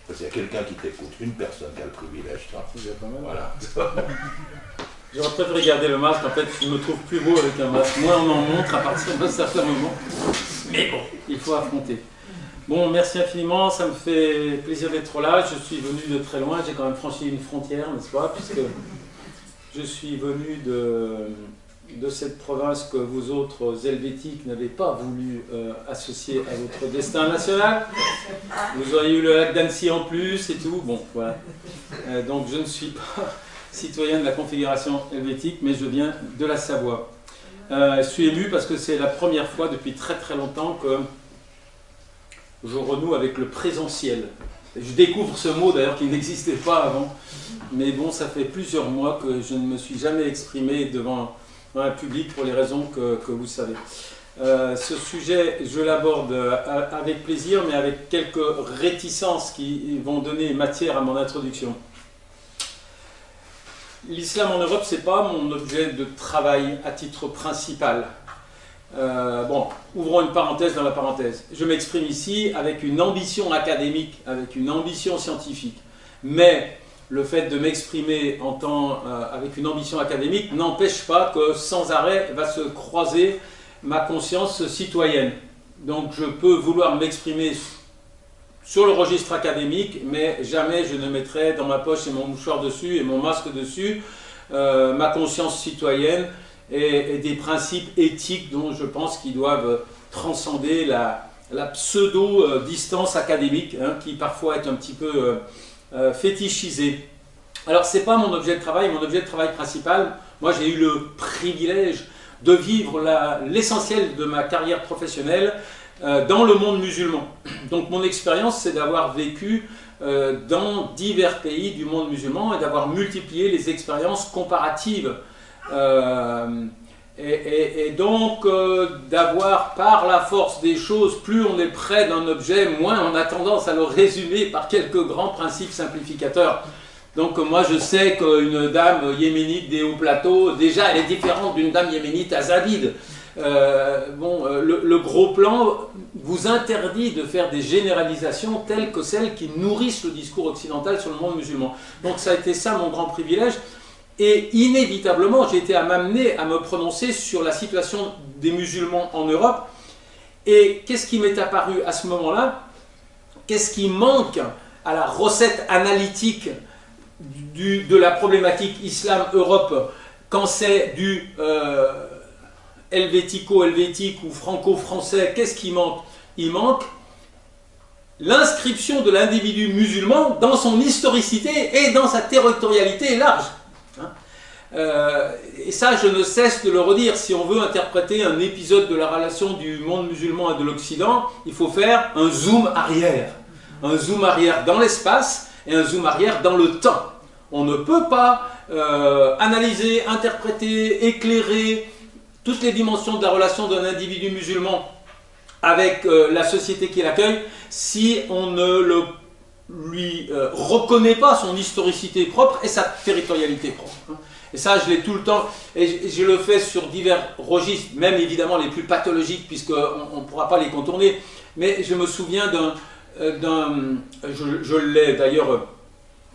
Parce qu'il y a quelqu'un qui t'écoute, une personne qui a le privilège, ça. C'est déjà pas mal. Voilà. J'aurais préféré garder le masque, en fait, je me trouve plus beau avec un masque. Moins on en montre à partir d'un certain moment. Mais bon, il faut affronter. Bon, merci infiniment, ça me fait plaisir d'être là. Je suis venu de très loin, j'ai quand même franchi une frontière, n'est-ce pas? Puisque je suis venu de cette province que vous autres helvétiques n'avez pas voulu associer à votre destin national. Vous auriez eu le lac d'Annecy en plus et tout. Bon, voilà. Donc je ne suis pas citoyen de la Confédération helvétique, mais je viens de la Savoie. Je suis ému parce que c'est la première fois depuis très très longtemps que je renoue avec le présentiel. Je découvre ce mot d'ailleurs qui n'existait pas avant, mais bon, ça fait plusieurs mois que je ne me suis jamais exprimé devant un public pour les raisons que vous savez. Ce sujet, je l'aborde avec plaisir, mais avec quelques réticences qui vont donner matière à mon introduction. L'islam en Europe, ce n'est pas mon objet de travail à titre principal. Bon, ouvrons une parenthèse dans la parenthèse. Je m'exprime ici avec une ambition académique, avec une ambition scientifique. Mais le fait de m'exprimer avec une ambition académique n'empêche pas que sans arrêt va se croiser ma conscience citoyenne. Donc je peux vouloir m'exprimer sur le registre académique, mais jamais je ne mettrai dans ma poche et mon mouchoir dessus et mon masque dessus ma conscience citoyenne et des principes éthiques dont je pense qu'ils doivent transcender la pseudo-distance académique, hein, qui parfois est un petit peu fétichisée. Alors, ce n'est pas mon objet de travail. Mon objet de travail principal, moi j'ai eu le privilège de vivre l'essentiel de ma carrière professionnelle dans le monde musulman. Donc mon expérience, c'est d'avoir vécu dans divers pays du monde musulman et d'avoir multiplié les expériences comparatives. Et donc d'avoir par la force des choses, plus on est près d'un objet, moins on a tendance à le résumer par quelques grands principes simplificateurs. Donc moi je sais qu'une dame yéménite des hauts plateaux, déjà elle est différente d'une dame yéménite à Zabid. Le gros plan vous interdit de faire des généralisations telles que celles qui nourrissent le discours occidental sur le monde musulman. Donc ça a été ça mon grand privilège. Et inévitablement, j'ai été amené à me prononcer sur la situation des musulmans en Europe. Et qu'est-ce qui m'est apparu à ce moment-là? Qu'est-ce qui manque à la recette analytique de la problématique islam-Europe quand c'est du helvético-helvétique ou franco-français? Qu'est-ce qui manque? Il manque l'inscription de l'individu musulman dans son historicité et dans sa territorialité large. Et ça, je ne cesse de le redire, si on veut interpréter un épisode de la relation du monde musulman et de l'Occident, il faut faire un zoom arrière. Un zoom arrière dans l'espace et un zoom arrière dans le temps. On ne peut pas analyser, interpréter, éclairer toutes les dimensions de la relation d'un individu musulman avec la société qui l'accueille si on ne lui reconnaît pas son historicité propre et sa territorialité propre. Et ça, je l'ai tout le temps, et je le fais sur divers registres, même évidemment les plus pathologiques, puisqu'on ne pourra pas les contourner. Mais je me souviens je l'ai d'ailleurs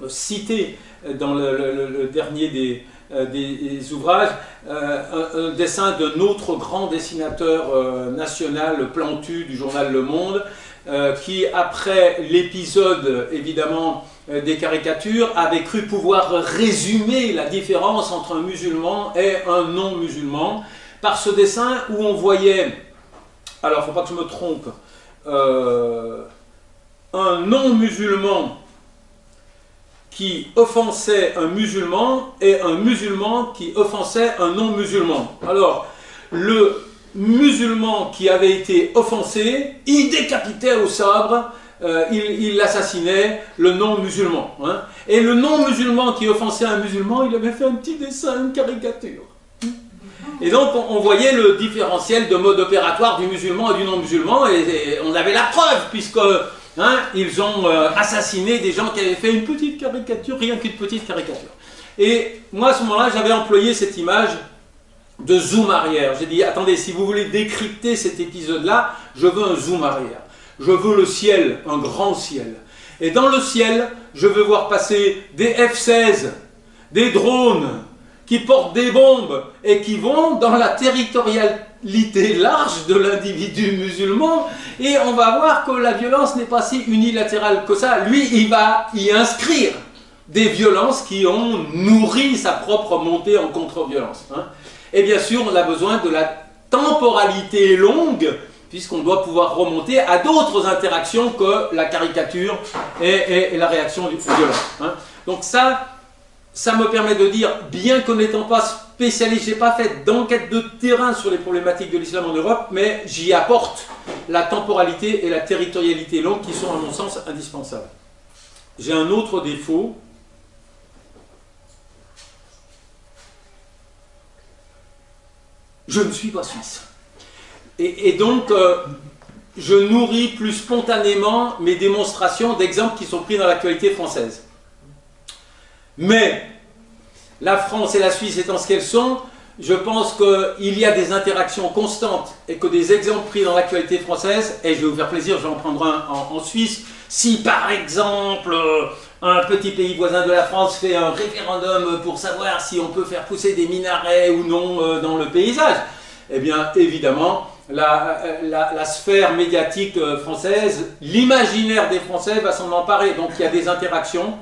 cité dans le dernier des ouvrages, un dessin d'un autre grand dessinateur national, Plantu, du journal Le Monde, qui, après l'épisode, évidemment, des caricatures, avait cru pouvoir résumer la différence entre un musulman et un non-musulman par ce dessin où on voyait, alors il ne faut pas que je me trompe, un non-musulman qui offensait un musulman et un musulman qui offensait un non-musulman. Alors, le musulman qui avait été offensé, il décapitait au sabre, il l'assassinait, le non-musulman. Hein. Et le non-musulman qui offensait un musulman, il avait fait un petit dessin, une caricature. Et donc on voyait le différentiel de mode opératoire du musulman et du non-musulman, et on avait la preuve, puisque ils ont assassiné des gens qui avaient fait une petite caricature, rien qu'une petite caricature. Et moi à ce moment-là, j'avais employé cette image de zoom arrière. J'ai dit, attendez, si vous voulez décrypter cet épisode-là, je veux un zoom arrière. Je veux le ciel, un grand ciel. Et dans le ciel, je veux voir passer des F-16, des drones qui portent des bombes et qui vont dans la territorialité large de l'individu musulman, et on va voir que la violence n'est pas si unilatérale que ça. Lui, il va y inscrire des violences qui ont nourri sa propre montée en contre-violence. Hein. Et bien sûr, on a besoin de la temporalité longue, puisqu'on doit pouvoir remonter à d'autres interactions que la caricature et la réaction violente. Hein. Donc ça me permet de dire, bien qu'en n'étant pas spécialiste, je n'ai pas fait d'enquête de terrain sur les problématiques de l'islam en Europe, mais j'y apporte la temporalité et la territorialité longue qui sont à mon sens indispensables. J'ai un autre défaut. Je ne suis pas suisse. Et donc, je nourris plus spontanément mes démonstrations d'exemples qui sont pris dans l'actualité française. Mais, la France et la Suisse étant ce qu'elles sont, je pense qu'il y a des interactions constantes et que des exemples pris dans l'actualité française, et je vais vous faire plaisir, je vais en prendre un en Suisse, si par exemple un petit pays voisin de la France fait un référendum pour savoir si on peut faire pousser des minarets ou non dans le paysage, eh bien évidemment la sphère médiatique française, l'imaginaire des Français va s'en emparer, donc il y a des interactions.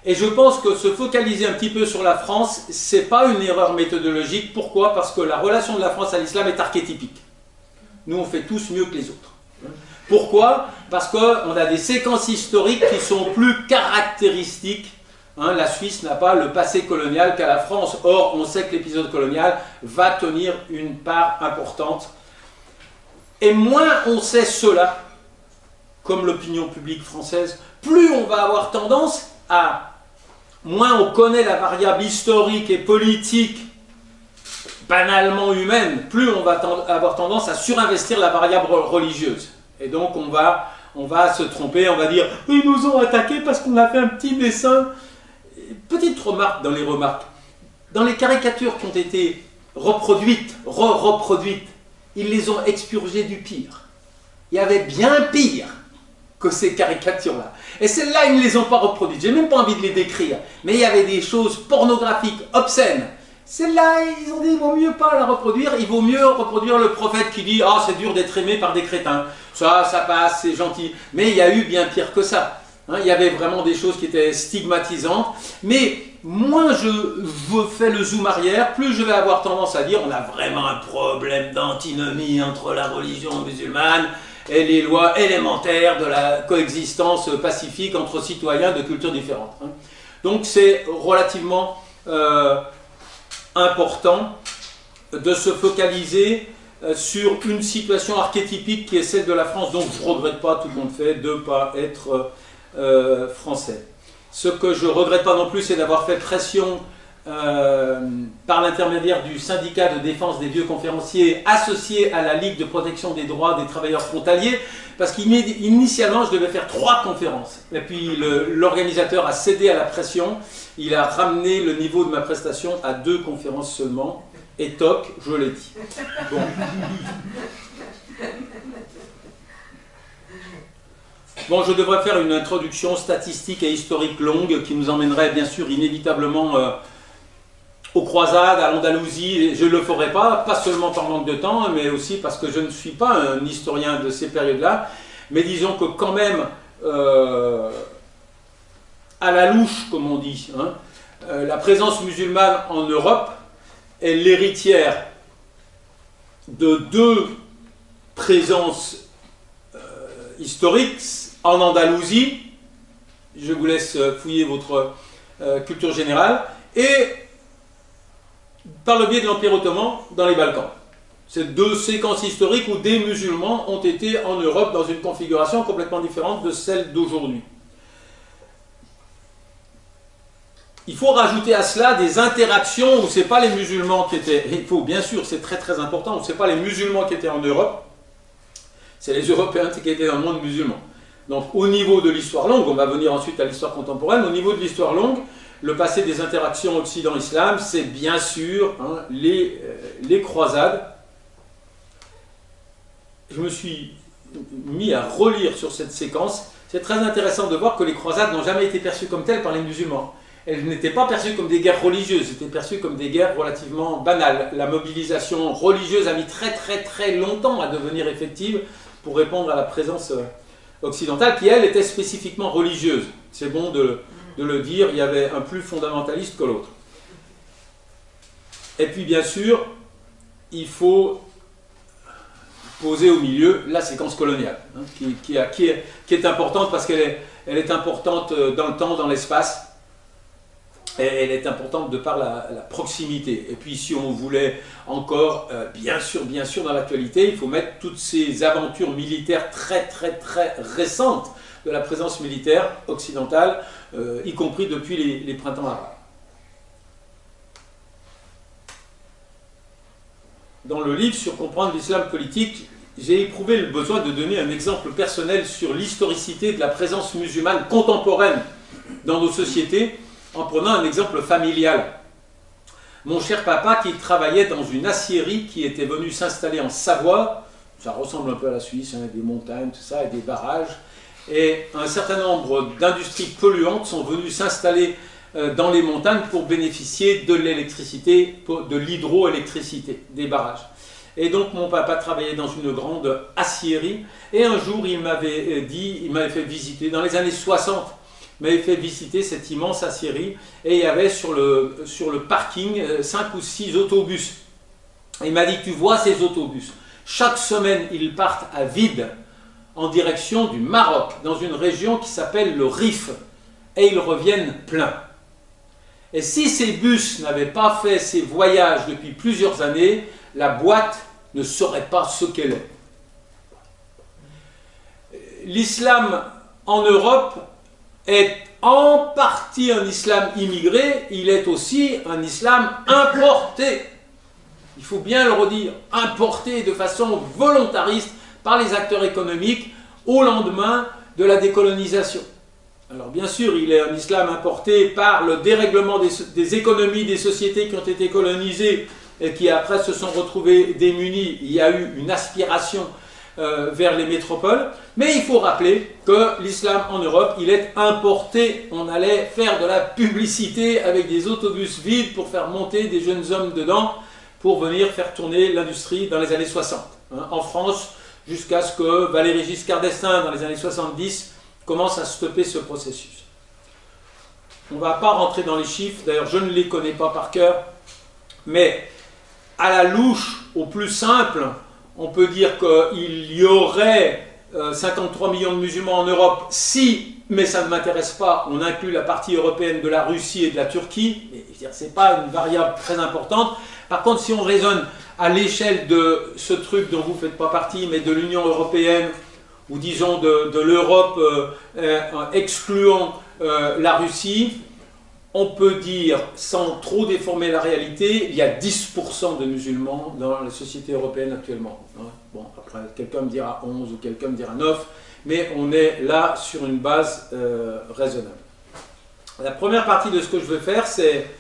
Et je pense que se focaliser un petit peu sur la France, c'est pas une erreur méthodologique. Pourquoi? Parce que la relation de la France à l'islam est archétypique. Nous, on fait tous mieux que les autres. Pourquoi? Parce qu'on a des séquences historiques qui sont plus caractéristiques. Hein, la Suisse n'a pas le passé colonial qu'a la France. Or, on sait que l'épisode colonial va tenir une part importante. Et moins on sait cela, comme l'opinion publique française, plus on va avoir tendance à... Moins on connaît la variable historique et politique, banalement humaine, plus on va avoir tendance à surinvestir la variable religieuse. Et donc on va se tromper, on va dire « Ils nous ont attaqués parce qu'on a fait un petit dessin ». Petite remarque dans les remarques. Dans les caricatures qui ont été reproduites, reproduites, ils les ont expurgées du pire. Il y avait bien pire que ces caricatures-là. Et celles-là, ils ne les ont pas reproduites. J'ai même pas envie de les décrire. Mais il y avait des choses pornographiques, obscènes. Celle-là, ils ont dit, il vaut mieux pas la reproduire, il vaut mieux reproduire le prophète qui dit « Ah, c'est dur d'être aimé par des crétins. Ça passe, c'est gentil. » Mais il y a eu bien pire que ça. Hein, il y avait vraiment des choses qui étaient stigmatisantes. Mais moins je fais le zoom arrière, plus je vais avoir tendance à dire « On a vraiment un problème d'antinomie entre la religion musulmane et les lois élémentaires de la coexistence pacifique entre citoyens de cultures différentes. » Donc c'est relativement important de se focaliser sur une situation archétypique qui est celle de la France, donc je ne regrette pas, tout le monde fait, de ne pas être français. Ce que je ne regrette pas non plus, c'est d'avoir fait pression par l'intermédiaire du syndicat de défense des vieux conférenciers associé à la Ligue de protection des droits des travailleurs frontaliers, parce qu'initialement je devais faire 3 conférences, et puis l'organisateur a cédé à la pression, il a ramené le niveau de ma prestation à 2 conférences seulement, et toc, je l'ai dit. Bon. Bon, je devrais faire une introduction statistique et historique longue qui nous emmènerait bien sûr inévitablement aux croisades, à l'Andalousie. Je ne le ferai pas seulement par manque de temps, mais aussi parce que je ne suis pas un historien de ces périodes-là. Mais disons que quand même, à la louche, comme on dit, hein, la présence musulmane en Europe est l'héritière de 2 présences historiques. En Andalousie, je vous laisse fouiller votre culture générale, et par le biais de l'Empire ottoman dans les Balkans. C'est 2 séquences historiques où des musulmans ont été en Europe dans une configuration complètement différente de celle d'aujourd'hui. Il faut rajouter à cela des interactions où ce n'est pas les musulmans qui étaient, il faut bien sûr, c'est très très important, où ce n'est pas les musulmans qui étaient en Europe, c'est les Européens qui étaient dans le monde musulman. Donc au niveau de l'histoire longue, on va venir ensuite à l'histoire contemporaine, au niveau de l'histoire longue, le passé des interactions Occident-Islam, c'est bien sûr hein, les croisades. Je me suis mis à relire sur cette séquence. c'est très intéressant de voir que les croisades n'ont jamais été perçues comme telles par les musulmans. Elles n'étaient pas perçues comme des guerres religieuses, elles étaient perçues comme des guerres relativement banales. La mobilisation religieuse a mis très longtemps à devenir effective pour répondre à la présence occidentale, qui elle était spécifiquement religieuse. C'est bon de le dire, il y avait un plus fondamentaliste que l'autre. Et puis bien sûr, il faut poser au milieu la séquence coloniale, hein, qui est importante parce qu'elle est importante dans le temps, dans l'espace, et elle est importante de par la proximité. Et puis si on voulait encore, bien sûr dans l'actualité, il faut mettre toutes ces aventures militaires très récentes de la présence militaire occidentale, y compris depuis les printemps arabes. Dans le livre sur comprendre l'islam politique, j'ai éprouvé le besoin de donner un exemple personnel sur l'historicité de la présence musulmane contemporaine dans nos sociétés, en prenant un exemple familial. Mon cher papa, qui travaillait dans une aciérie qui était venue s'installer en Savoie, ça ressemble un peu à la Suisse, hein, des montagnes, tout ça, et des barrages, et un certain nombre d'industries polluantes sont venues s'installer dans les montagnes pour bénéficier de l'électricité, de l'hydroélectricité des barrages. Et donc mon papa travaillait dans une grande aciérie, et un jour il m'avait fait visiter, dans les années 60, il m'avait fait visiter cette immense aciérie, et il y avait sur le parking 5 ou 6 autobus. Et il m'a dit, tu vois ces autobus, chaque semaine ils partent à vide en direction du Maroc, dans une région qui s'appelle le Rif, et ils reviennent pleins. Et si ces bus n'avaient pas fait ces voyages depuis plusieurs années, la boîte ne saurait pas ce qu'elle est. L'islam en Europe est en partie un islam immigré, il est aussi un islam importé. Il faut bien le redire, importé de façon volontariste par les acteurs économiques au lendemain de la décolonisation. Alors bien sûr, il est un islam importé par le dérèglement des économies des sociétés qui ont été colonisées et qui après se sont retrouvées démunies. Il y a eu une aspiration vers les métropoles, mais il faut rappeler que l'islam en Europe, il est importé. On allait faire de la publicité avec des autobus vides pour faire monter des jeunes hommes dedans pour venir faire tourner l'industrie dans les années 60. Hein, en France, jusqu'à ce que Valéry Giscard d'Estaing, dans les années 70, commence à stopper ce processus. On ne va pas rentrer dans les chiffres, d'ailleurs je ne les connais pas par cœur, mais à la louche, au plus simple, on peut dire qu'il y aurait 53 millions de musulmans en Europe si, mais ça ne m'intéresse pas, on inclut la partie européenne de la Russie et de la Turquie, ce n'est pas une variable très importante. Par contre, si on raisonne à l'échelle de ce truc dont vous ne faites pas partie, mais de l'Union européenne, ou disons de l'Europe excluant la Russie, on peut dire, sans trop déformer la réalité, il y a 10% de musulmans dans la société européenne actuellement. Bon, après, quelqu'un me dira 11 ou quelqu'un me dira 9, mais on est là sur une base raisonnable. La première partie de ce que je veux faire, c'est...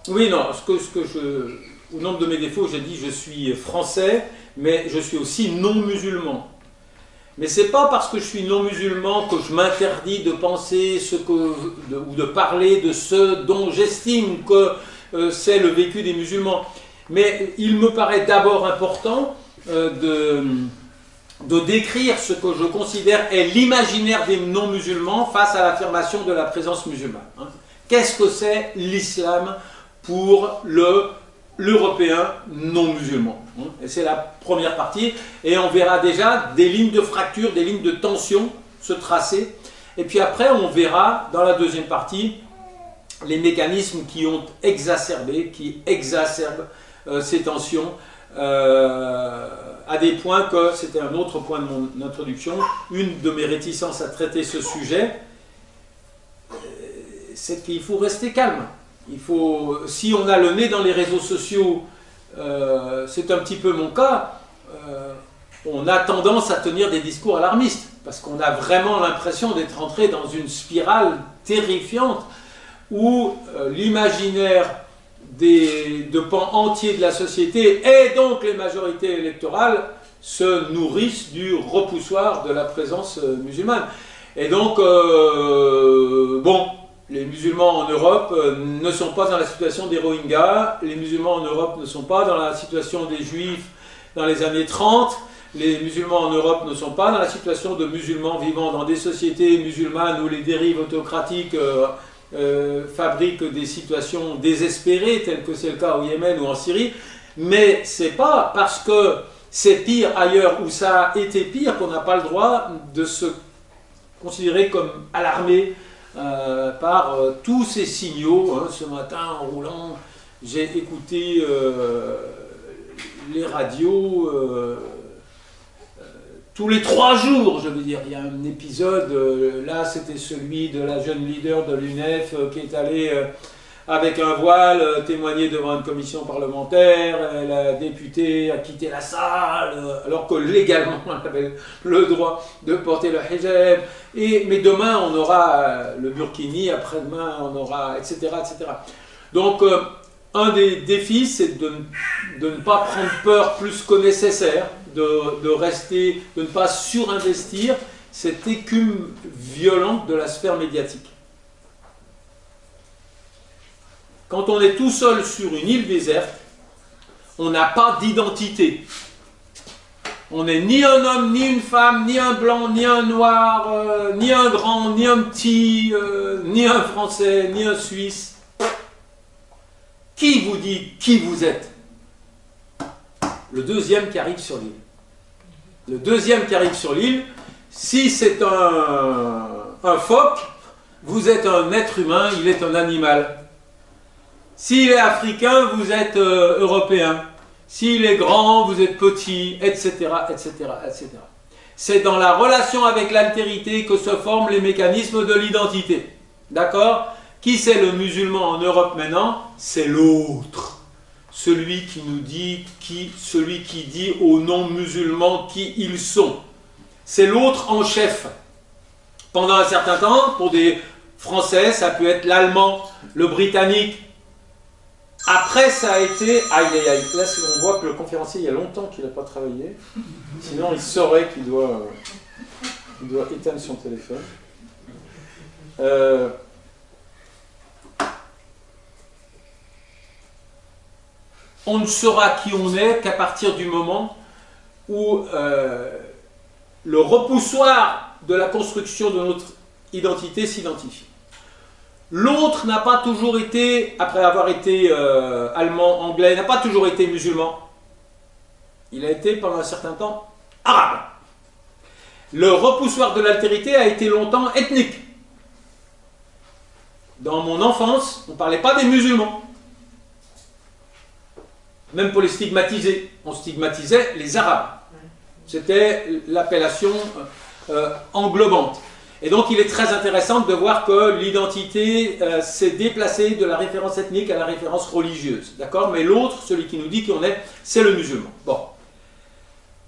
Oui, non, au nombre de mes défauts, j'ai dit je suis français, mais je suis aussi non-musulman. Mais ce n'est pas parce que je suis non-musulman que je m'interdis de penser ou de parler de ce dont j'estime que c'est le vécu des musulmans. Mais il me paraît d'abord important de décrire ce que je considère est l'imaginaire des non-musulmans face à l'affirmation de la présence musulmane. Hein. Qu'est-ce que c'est l'islam pour l'Européen non-musulman. Et c'est la première partie, et on verra déjà des lignes de fracture, des lignes de tension se tracer, et puis après on verra dans la deuxième partie les mécanismes qui ont exacerbé, qui exacerbent ces tensions à des points que, c'était un autre point de mon introduction, une de mes réticences à traiter ce sujet, c'est qu'il faut rester calme. Il faut, si on a le nez dans les réseaux sociaux, c'est un petit peu mon cas, on a tendance à tenir des discours alarmistes, parce qu'on a vraiment l'impression d'être entré dans une spirale terrifiante où l'imaginaire de pans entiers de la société, et donc les majorités électorales, se nourrissent du repoussoir de la présence musulmane. Et donc, bon, les musulmans en Europe ne sont pas dans la situation des Rohingyas, les musulmans en Europe ne sont pas dans la situation des Juifs dans les années 30, les musulmans en Europe ne sont pas dans la situation de musulmans vivant dans des sociétés musulmanes où les dérives autocratiques fabriquent des situations désespérées, telles que c'est le cas au Yémen ou en Syrie, mais c'est pas parce que c'est pire ailleurs où ça a été pire qu'on n'a pas le droit de se considérer comme alarmé par tous ces signaux. Hein. Ce matin, en roulant, j'ai écouté les radios tous les 3 jours, je veux dire. Il y a un épisode, là c'était celui de la jeune leader de l'UNEF qui est allée avec un voile témoigner devant une commission parlementaire. La députée a quitté la salle alors que légalement elle avait le droit de porter le hijab. Mais demain on aura le burkini, après-demain on aura etc. etc. Donc un des défis c'est de ne pas prendre peur plus que nécessaire, de rester, de ne pas surinvestir cette écume violente de la sphère médiatique. Quand on est tout seul sur une île déserte, on n'a pas d'identité. On n'est ni un homme, ni une femme, ni un blanc, ni un noir, ni un grand, ni un petit, ni un Français, ni un Suisse. Qui vous dit qui vous êtes? Le deuxième qui arrive sur l'île. Le deuxième qui arrive sur l'île, si c'est un phoque, vous êtes un être humain, il est un animal. S'il est africain, vous êtes européen. S'il est grand, vous êtes petit, etc., etc., etc. C'est dans la relation avec l'altérité que se forment les mécanismes de l'identité. D'accord? Qui c'est le musulman en Europe maintenant? C'est l'autre. Celui qui nous dit celui qui dit aux non-musulmans qui ils sont. C'est l'autre en chef. Pendant un certain temps, pour des Français, ça peut être l'allemand, le britannique. Après, ça a été... Aïe, aïe, aïe. Là, on voit que le conférencier, il y a longtemps qu'il n'a pas travaillé. Sinon, il saurait qu'il doit éteindre son téléphone. On ne saura qui on est qu'à partir du moment où le repoussoir de la construction de notre identité s'identifie. L'autre n'a pas toujours été, après avoir été allemand, anglais, n'a pas toujours été musulman. Il a été pendant un certain temps arabe. Le repoussoir de l'altérité a été longtemps ethnique. Dans mon enfance, on ne parlait pas des musulmans. Même pour les stigmatiser, on stigmatisait les arabes. C'était l'appellation englobante. Et donc il est très intéressant de voir que l'identité s'est déplacée de la référence ethnique à la référence religieuse. D'accord? Mais l'autre, celui qui nous dit qui on est, c'est le musulman. Bon.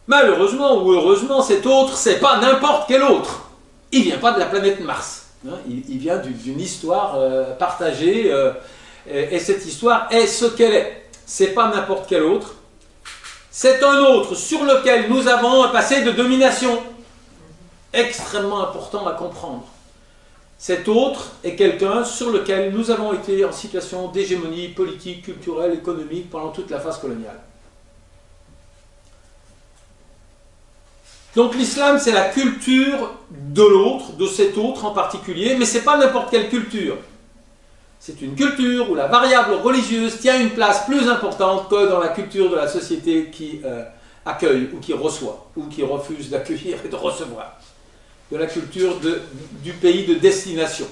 Malheureusement ou heureusement, cet autre, c'est pas n'importe quel autre. Il vient pas de la planète Mars. Hein? Il vient d'une histoire partagée. Et cette histoire est ce qu'elle est. C'est pas n'importe quel autre. C'est un autre sur lequel nous avons un passé de domination. Extrêmement important à comprendre. Cet autre est quelqu'un sur lequel nous avons été en situation d'hégémonie politique, culturelle, économique pendant toute la phase coloniale. Donc l'islam, c'est la culture de l'autre, de cet autre en particulier, mais ce n'est pas n'importe quelle culture. C'est une culture où la variable religieuse tient une place plus importante que dans la culture de la société qui accueille ou qui reçoit, ou qui refuse d'accueillir et de recevoir. De la culture du pays de destination.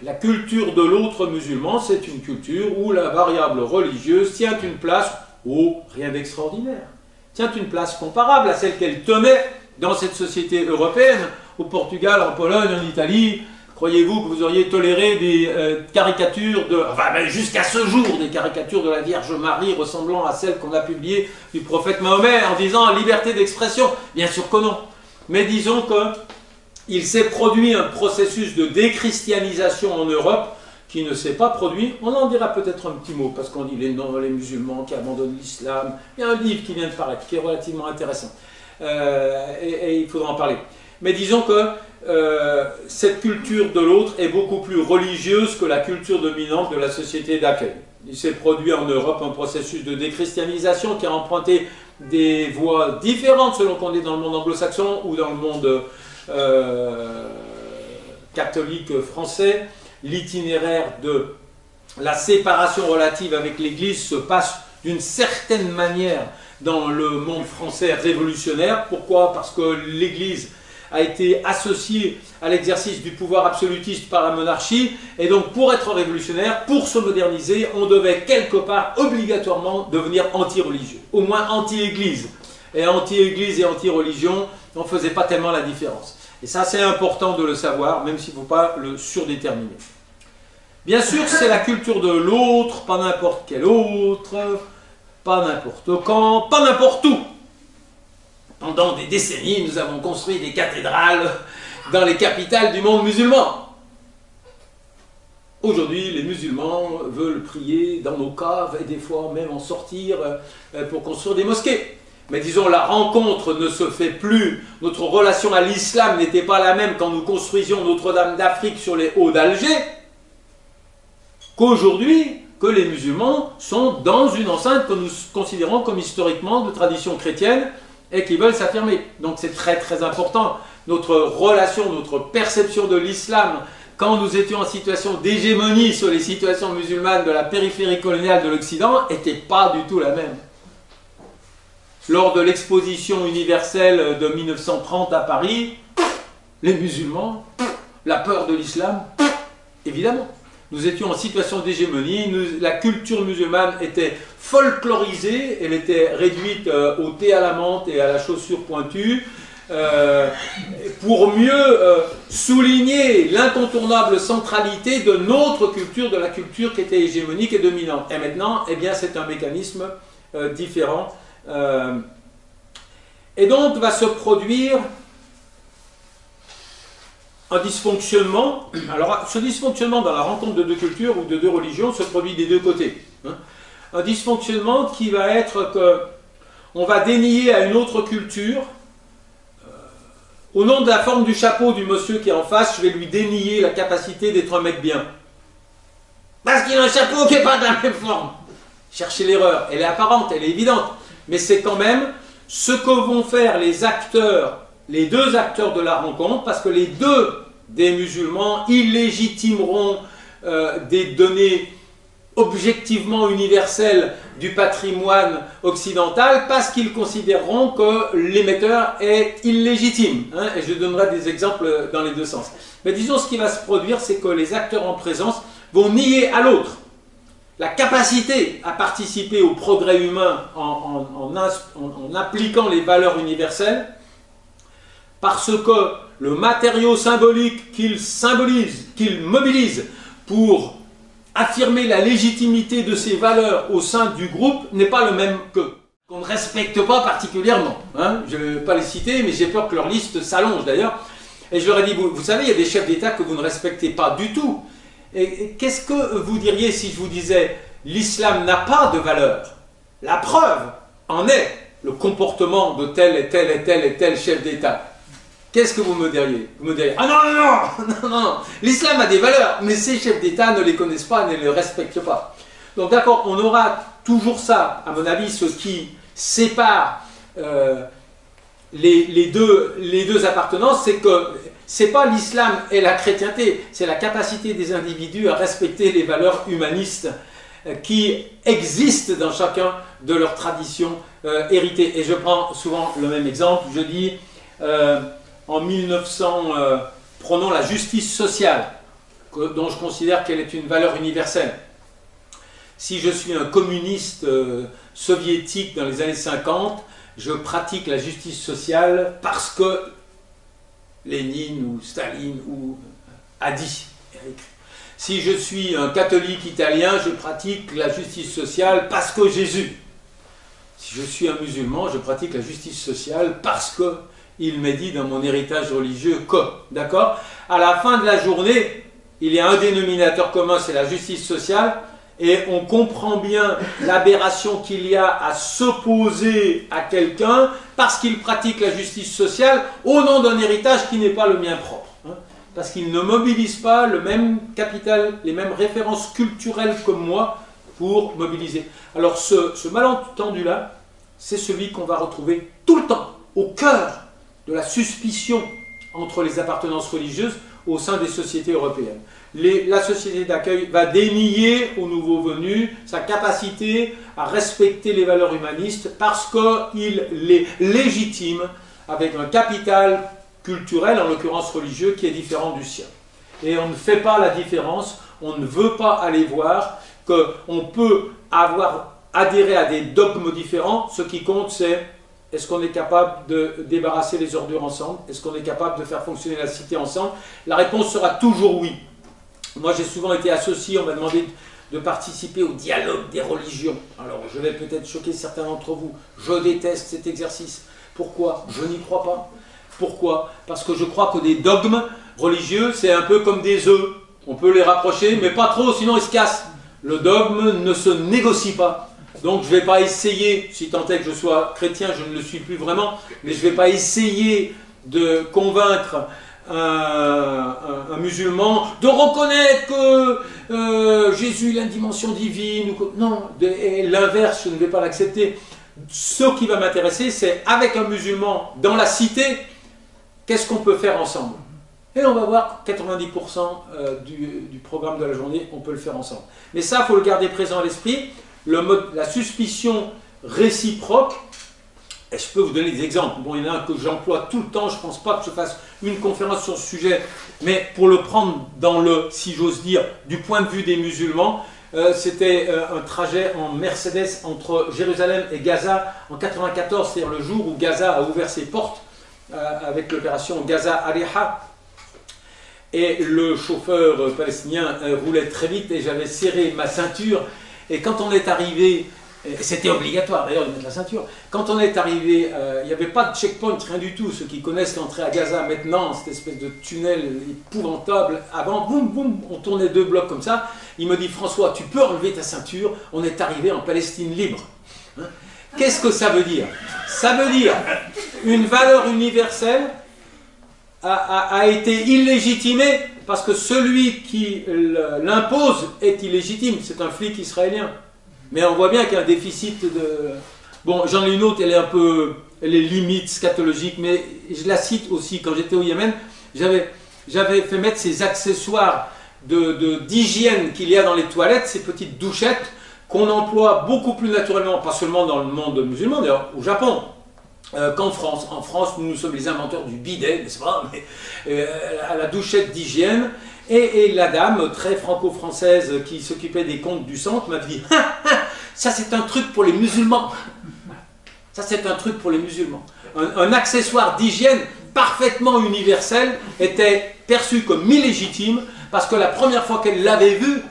La culture de l'autre musulman, c'est une culture où la variable religieuse tient une place, rien d'extraordinaire, tient une place comparable à celle qu'elle tenait dans cette société européenne, au Portugal, en Pologne, en Italie. Croyez-vous que vous auriez toléré des caricatures même jusqu'à ce jour, des caricatures de la Vierge Marie ressemblant à celles qu'on a publiées du prophète Mahomet en disant « liberté d'expression ». Bien sûr que non. Mais disons qu'il s'est produit un processus de déchristianisation en Europe qui ne s'est pas produit. On en dira peut-être un petit mot, parce qu'on dit les musulmans qui abandonnent l'islam. Il y a un livre qui vient de paraître, qui est relativement intéressant. Et il faudra en parler. Mais disons que cette culture de l'autre est beaucoup plus religieuse que la culture dominante de la société d'accueil. Il s'est produit en Europe un processus de déchristianisation qui a emprunté des voies différentes selon qu'on est dans le monde anglo-saxon ou dans le monde catholique français. L'itinéraire de la séparation relative avec l'Église se passe d'une certaine manière dans le monde français révolutionnaire. Pourquoi? Parce que l'Église a été associée à l'exercice du pouvoir absolutiste par la monarchie, et donc pour être révolutionnaire, pour se moderniser, on devait quelque part obligatoirement devenir anti-religieux, au moins anti-Église. Et anti-Église et anti-religion, on ne faisait pas tellement la différence. Et ça, c'est important de le savoir, même s'il ne faut pas le surdéterminer. Bien sûr, c'est la culture de l'autre, pas n'importe quel autre, pas n'importe quand, pas n'importe où. Pendant des décennies, nous avons construit des cathédrales dans les capitales du monde musulman. Aujourd'hui, les musulmans veulent prier dans nos caves et des fois même en sortir pour construire des mosquées. Mais disons, la rencontre ne se fait plus. Notre relation à l'islam n'était pas la même quand nous construisions Notre-Dame d'Afrique sur les hauts d'Alger qu'aujourd'hui, que les musulmans sont dans une enceinte que nous considérons comme historiquement de tradition chrétienne et qui veulent s'affirmer. Donc c'est très très important. Notre relation, notre perception de l'islam, quand nous étions en situation d'hégémonie sur les situations musulmanes de la périphérie coloniale de l'Occident, n'était pas du tout la même. Lors de l'exposition universelle de 1930 à Paris, les musulmans, la peur de l'islam, évidemment. Nous étions en situation d'hégémonie, la culture musulmane était folklorisée, elle était réduite au thé à la menthe et à la chaussure pointue, pour mieux souligner l'incontournable centralité de notre culture, de la culture qui était hégémonique et dominante. Et maintenant, eh bien, c'est un mécanisme différent. Et donc, va se produire un dysfonctionnement. Alors, ce dysfonctionnement dans la rencontre de deux cultures ou de deux religions se produit des deux côtés. Un dysfonctionnement qui va être que on va dénier à une autre culture, au nom de la forme du chapeau du monsieur qui est en face, je vais lui dénier la capacité d'être un mec bien. Parce qu'il a un chapeau qui n'est pas de la même forme. Cherchez l'erreur, elle est apparente, elle est évidente. Mais c'est quand même ce que vont faire les acteurs, les deux acteurs de la rencontre, parce que les deux des musulmans illégitimeront des données objectivement universelles du patrimoine occidental parce qu'ils considéreront que l'émetteur est illégitime. Et je donnerai des exemples dans les deux sens. Mais disons, ce qui va se produire, c'est que les acteurs en présence vont nier à l'autre la capacité à participer au progrès humain en appliquant les valeurs universelles, parce que le matériau symbolique qu'il mobilise pour affirmer la légitimité de ces valeurs au sein du groupe n'est pas le même qu'eux, qu'on ne respecte pas particulièrement. Je ne vais pas les citer, mais j'ai peur que leur liste s'allonge d'ailleurs. Et je leur ai dit, vous savez, il y a des chefs d'État que vous ne respectez pas du tout. Et qu'est-ce que vous diriez si je vous disais l'islam n'a pas de valeur? La preuve en est le comportement de tel et tel et tel et tel chef d'État. Qu'est-ce que vous me diriez? Vous me diriez, ah non, l'islam a des valeurs, mais ces chefs d'État ne les connaissent pas, ne les respectent pas. Donc d'accord, on aura toujours ça, à mon avis, ce qui sépare les deux appartenances, c'est que c'est pas l'islam et la chrétienté, c'est la capacité des individus à respecter les valeurs humanistes qui existent dans chacun de leurs traditions héritées. Et je prends souvent le même exemple, je dis en 1900, prenons la justice sociale, dont je considère qu'elle est une valeur universelle. Si je suis un communiste soviétique dans les années 50, je pratique la justice sociale parce que Lénine ou Staline a dit. Si je suis un catholique italien, je pratique la justice sociale parce que Jésus. Si je suis un musulman, je pratique la justice sociale parce que il m'est dit dans mon héritage religieux que. D'accord? À la fin de la journée, il y a un dénominateur commun, c'est la justice sociale, et on comprend bien l'aberration qu'il y a à s'opposer à quelqu'un parce qu'il pratique la justice sociale au nom d'un héritage qui n'est pas le mien propre. Parce qu'il ne mobilise pas le même capital, les mêmes références culturelles comme moi pour mobiliser. Alors ce malentendu-là, c'est celui qu'on va retrouver tout le temps, au cœur de la suspicion entre les appartenances religieuses au sein des sociétés européennes. La société d'accueil va dénier aux nouveaux venus sa capacité à respecter les valeurs humanistes parce qu'il les légitime avec un capital culturel, en l'occurrence religieux, qui est différent du sien. Et on ne fait pas la différence, on ne veut pas aller voir qu'on peut avoir adhéré à des dogmes différents. Ce qui compte, c'est est-ce qu'on est capable de débarrasser les ordures ensemble? Est-ce qu'on est capable de faire fonctionner la cité ensemble? La réponse sera toujours oui. Moi, j'ai souvent été associé, on m'a demandé de participer au dialogue des religions. Alors, je vais peut-être choquer certains d'entre vous. Je déteste cet exercice. Pourquoi? Je n'y crois pas. Pourquoi? Parce que je crois que des dogmes religieux, c'est un peu comme des œufs. On peut les rapprocher, mais pas trop, sinon ils se cassent. Le dogme ne se négocie pas. Donc je ne vais pas essayer, si tant est que je sois chrétien, je ne le suis plus vraiment, mais je ne vais pas essayer de convaincre un musulman de reconnaître que Jésus a une dimension divine. Non, l'inverse, je ne vais pas l'accepter. Ce qui va m'intéresser, c'est avec un musulman dans la cité, qu'est-ce qu'on peut faire ensemble? Et on va voir 90% du programme de la journée, on peut le faire ensemble. Mais ça, il faut le garder présent à l'esprit. La suspicion réciproque, et je peux vous donner des exemples. Bon, il y en a un que j'emploie tout le temps, je ne pense pas que je fasse une conférence sur ce sujet, mais pour le prendre dans le, si j'ose dire, du point de vue des musulmans, c'était un trajet en Mercedes entre Jérusalem et Gaza en 94, c'est-à-dire le jour où Gaza a ouvert ses portes avec l'opération Gaza Ariha. Et le chauffeur palestinien roulait très vite et j'avais serré ma ceinture. Et quand on est arrivé, c'était obligatoire d'ailleurs de mettre la ceinture, quand on est arrivé, il n'y avait pas de checkpoint, rien du tout. Ceux qui connaissent l'entrée à Gaza maintenant, cette espèce de tunnel épouvantable, avant, boum, boum, on tournait 2 blocs comme ça. Il me dit, François, tu peux enlever ta ceinture, on est arrivé en Palestine libre. Hein? Qu'est-ce que ça veut dire? Ça veut dire une valeur universelle a été illégitimée parce que celui qui l'impose est illégitime. C'est un flic israélien. Mais on voit bien qu'il y a un déficit de... Bon, j'en ai une autre, elle est limite scatologique, mais je la cite aussi. Quand j'étais au Yémen, j'avais fait mettre ces accessoires d'hygiène qu'il y a dans les toilettes, ces petites douchettes qu'on emploie beaucoup plus naturellement, pas seulement dans le monde musulman, d'ailleurs au Japon, qu'en France. En France, nous sommes les inventeurs du bidet, n'est-ce pas? Mais, à la douchette d'hygiène. Et la dame, très franco-française, qui s'occupait des comptes du centre, m'a dit « Ça, c'est un truc pour les musulmans. Ça, c'est un truc pour les musulmans. » Un accessoire d'hygiène parfaitement universel était perçu comme illégitime parce que la première fois qu'elle l'avait vu,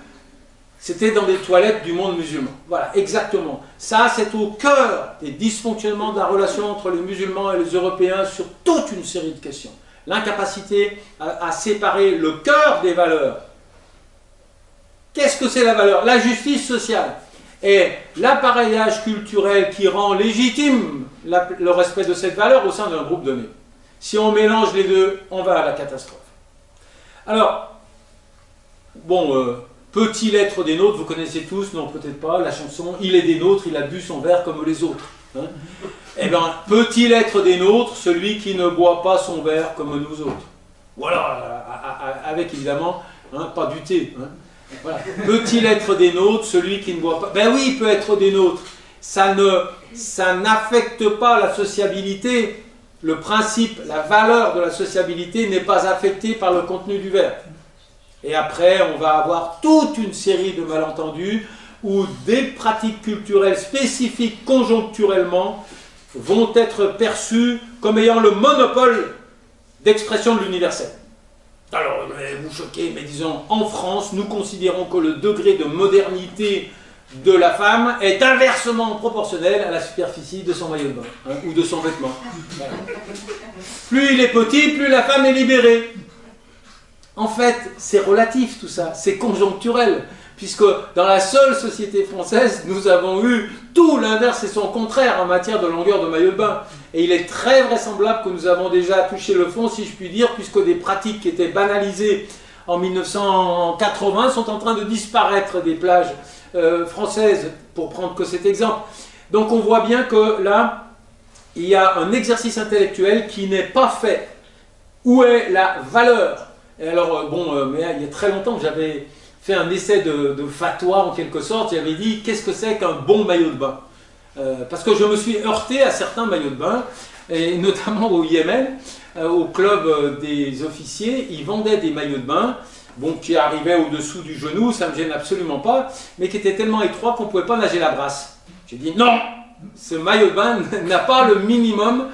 c'était dans des toilettes du monde musulman. Voilà, exactement. Ça, c'est au cœur des dysfonctionnements de la relation entre les musulmans et les Européens sur toute une série de questions. L'incapacité à séparer le cœur des valeurs. Qu'est-ce que c'est la valeur? La justice sociale et l'appareillage culturel qui rend légitime le respect de cette valeur au sein d'un groupe donné. Si on mélange les deux, on va à la catastrophe. Alors, bon, peut-il être des nôtres? Vous connaissez tous, non peut-être pas, la chanson « Il est des nôtres, il a bu son verre comme les autres hein ». Eh bien, peut-il être des nôtres, celui qui ne boit pas son verre comme nous autres? Voilà, avec évidemment, hein, pas du thé. Hein. Voilà. Peut-il être des nôtres, celui qui ne boit pas? Ben oui, il peut être des nôtres. Ça n'affecte pas la sociabilité. Le principe, la valeur de la sociabilité n'est pas affectée par le contenu du verre. Et après, on va avoir toute une série de malentendus où des pratiques culturelles spécifiques conjoncturellement vont être perçus comme ayant le monopole d'expression de l'universel. Alors, je vais vous choquer, mais disons, en France, nous considérons que le degré de modernité de la femme est inversement proportionnel à la superficie de son maillot de bain, hein, ou de son vêtement. Voilà. Plus il est petit, plus la femme est libérée. En fait, c'est relatif tout ça, c'est conjoncturel. puisque dans la seule société française, nous avons eu tout l'inverse et son contraire en matière de longueur de maillot de bain. Et il est très vraisemblable que nous avons déjà touché le fond, si je puis dire, puisque des pratiques qui étaient banalisées en 1980 sont en train de disparaître des plages françaises, pour prendre que cet exemple. Donc on voit bien que là, il y a un exercice intellectuel qui n'est pas fait. Où est la valeur? Et alors, mais il y a très longtemps que j'avais fait un essai de fatwa en quelque sorte, j'avais dit qu'est-ce que c'est qu'un bon maillot de bain, parce que je me suis heurté à certains maillots de bain, et notamment au Yémen, au club des officiers, ils vendaient des maillots de bain, qui arrivaient au-dessous du genou, ça ne me gêne absolument pas, mais qui étaient tellement étroits qu'on ne pouvait pas nager la brasse. J'ai dit non, ce maillot de bain n'a pas le minimum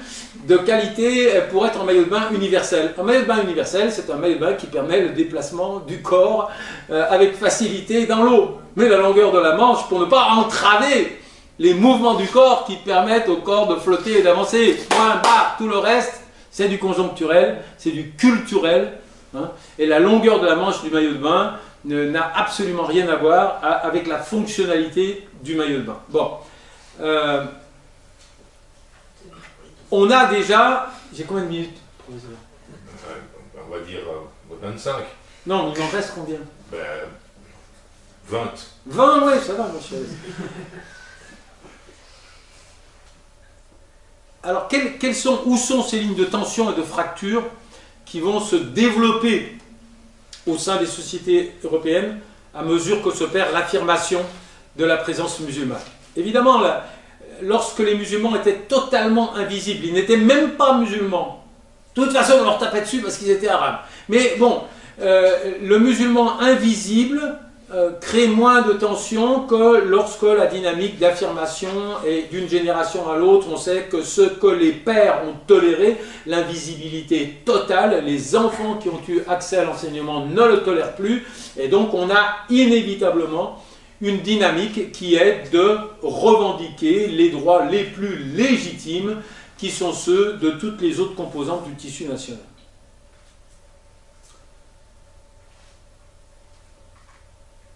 de qualité pour être un maillot de bain universel. Un maillot de bain universel, c'est un maillot de bain qui permet le déplacement du corps avec facilité dans l'eau. Mais la longueur de la manche, pour ne pas entraver les mouvements du corps qui permettent au corps de flotter et d'avancer. Point barre, tout le reste, c'est du conjoncturel, c'est du culturel. Hein, et la longueur de la manche du maillot de bain n'a absolument rien à voir avec la fonctionnalité du maillot de bain. Bon. On a déjà... J'ai combien de minutes, professeur? On va dire 25. Non, il en reste combien? 20. 20, oui, ça va, monsieur. Alors, où sont ces lignes de tension et de fracture qui vont se développer au sein des sociétés européennes à mesure que se perd l'affirmation de la présence musulmane? Évidemment, lorsque les musulmans étaient totalement invisibles, ils n'étaient même pas musulmans. De toute façon, on leur tapait dessus parce qu'ils étaient arabes. Mais bon, le musulman invisible crée moins de tension que lorsque la dynamique d'affirmation est d'une génération à l'autre. On sait que ce que les pères ont toléré, l'invisibilité totale, les enfants qui ont eu accès à l'enseignement ne le tolèrent plus. Et donc on a inévitablement une dynamique qui est de revendiquer les droits les plus légitimes qui sont ceux de toutes les autres composantes du tissu national.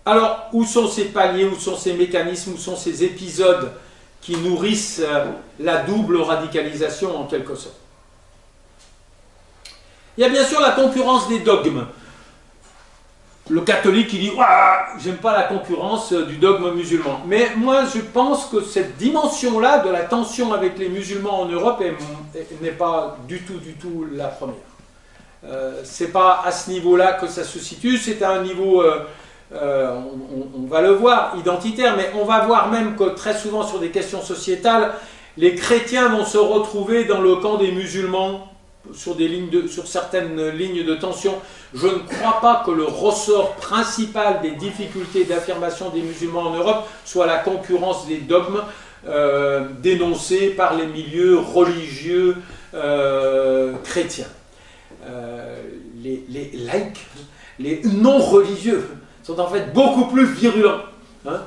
Alors, où sont ces paliers, où sont ces mécanismes, où sont ces épisodes qui nourrissent la double radicalisation en quelque sorte? Il y a bien sûr la concurrence des dogmes. Le catholique qui dit « j'aime pas la concurrence du dogme musulman ». Mais moi, je pense que cette dimension-là de la tension avec les musulmans en Europe n'est pas du tout la première. C'est pas à ce niveau-là que ça se situe, c'est à un niveau, on va le voir, identitaire, mais on va voir même que très souvent sur des questions sociétales, les chrétiens vont se retrouver dans le camp des musulmans, sur certaines lignes de tension. Je ne crois pas que le ressort principal des difficultés d'affirmation des musulmans en Europe soit la concurrence des dogmes dénoncés par les milieux religieux chrétiens. Les laïcs, les non-religieux sont en fait beaucoup plus virulents. Hein.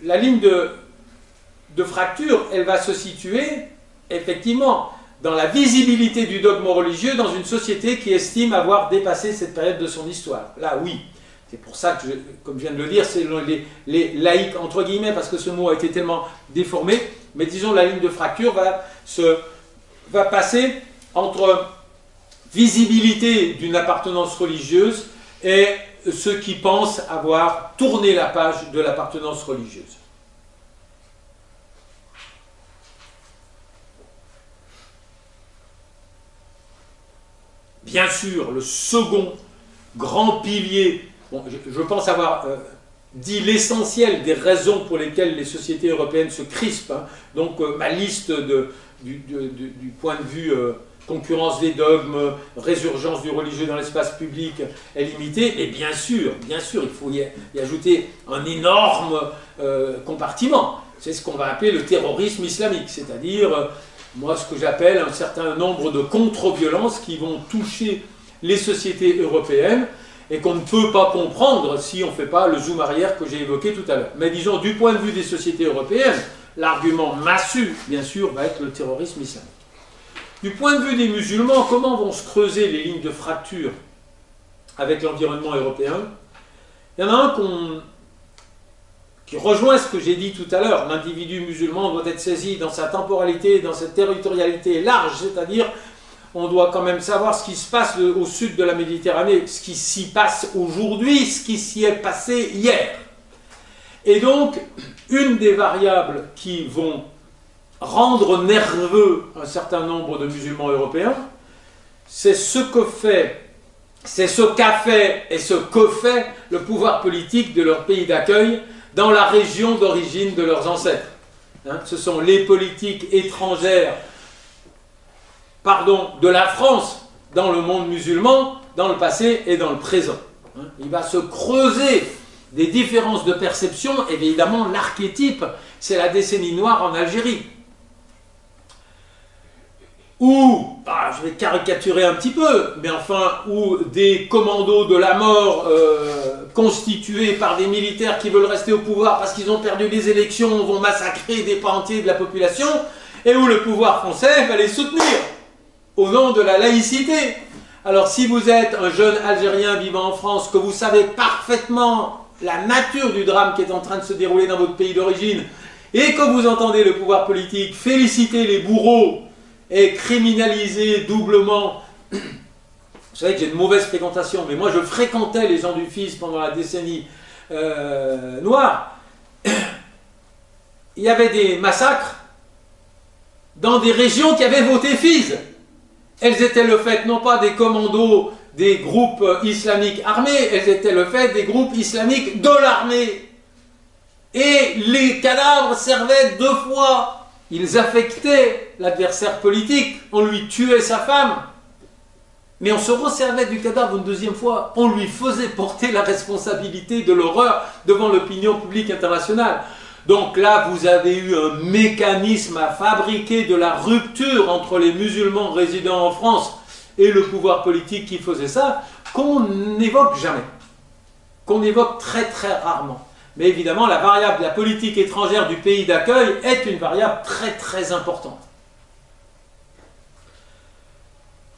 La ligne de fracture, elle va se situer effectivement dans la visibilité du dogme religieux dans une société qui estime avoir dépassé cette période de son histoire. Là, oui. C'est pour ça que, comme je viens de le dire, c'est les laïcs, entre guillemets, parce que ce mot a été tellement déformé, mais disons la ligne de fracture va passer entre visibilité d'une appartenance religieuse et ceux qui pensent avoir tourné la page de l'appartenance religieuse. Bien sûr, le second grand pilier, je pense avoir dit l'essentiel des raisons pour lesquelles les sociétés européennes se crispent. Hein. Donc ma liste du point de vue concurrence des dogmes, résurgence du religieux dans l'espace public est limitée. Et bien sûr, il faut y ajouter un énorme compartiment. C'est ce qu'on va appeler le terrorisme islamique, c'est-à-dire moi, ce que j'appelle un certain nombre de contre-violences qui vont toucher les sociétés européennes et qu'on ne peut pas comprendre si on ne fait pas le zoom arrière que j'ai évoqué tout à l'heure. Mais disons, du point de vue des sociétés européennes, l'argument massu, bien sûr, va être le terrorisme islamique. Du point de vue des musulmans, comment vont se creuser les lignes de fracture avec l'environnement européen? Il y en a un qui rejoint ce que j'ai dit tout à l'heure. L'individu musulman doit être saisi dans sa temporalité, dans sa territorialité large, c'est-à-dire on doit quand même savoir ce qui se passe au sud de la Méditerranée, ce qui s'y passe aujourd'hui, ce qui s'y est passé hier. Et donc, une des variables qui vont rendre nerveux un certain nombre de musulmans européens, c'est ce qu'a fait et ce que fait le pouvoir politique de leur pays d'accueil dans la région d'origine de leurs ancêtres. Ce sont les politiques étrangères, de la France dans le monde musulman, dans le passé et dans le présent. Il va se creuser des différences de perception. Évidemment, l'archétype, c'est la décennie noire en Algérie. Où, je vais caricaturer un petit peu, mais enfin, où des commandos de la mort constitués par des militaires qui veulent rester au pouvoir parce qu'ils ont perdu les élections vont massacrer des pans entiers de la population, et où le pouvoir français va les soutenir au nom de la laïcité. Alors si vous êtes un jeune Algérien vivant en France, que vous savez parfaitement la nature du drame qui est en train de se dérouler dans votre pays d'origine, et que vous entendez le pouvoir politique féliciter les bourreaux et criminaliser doublement, vous savez que j'ai une mauvaise fréquentation, mais moi je fréquentais les gens du FIS pendant la décennie noire, il y avait des massacres dans des régions qui avaient voté FIS. Elles étaient le fait non pas des commandos des groupes islamiques armés, elles étaient le fait des groupes islamiques de l'armée. Et les cadavres servaient deux fois. Ils affectaient l'adversaire politique, on lui tuait sa femme, mais on se resservait du cadavre une deuxième fois, on lui faisait porter la responsabilité de l'horreur devant l'opinion publique internationale. Donc là, vous avez eu un mécanisme à fabriquer de la rupture entre les musulmans résidant en France et le pouvoir politique qui faisait ça, qu'on n'évoque jamais, qu'on évoque très très rarement. Mais évidemment, la variable de la politique étrangère du pays d'accueil est une variable très très importante.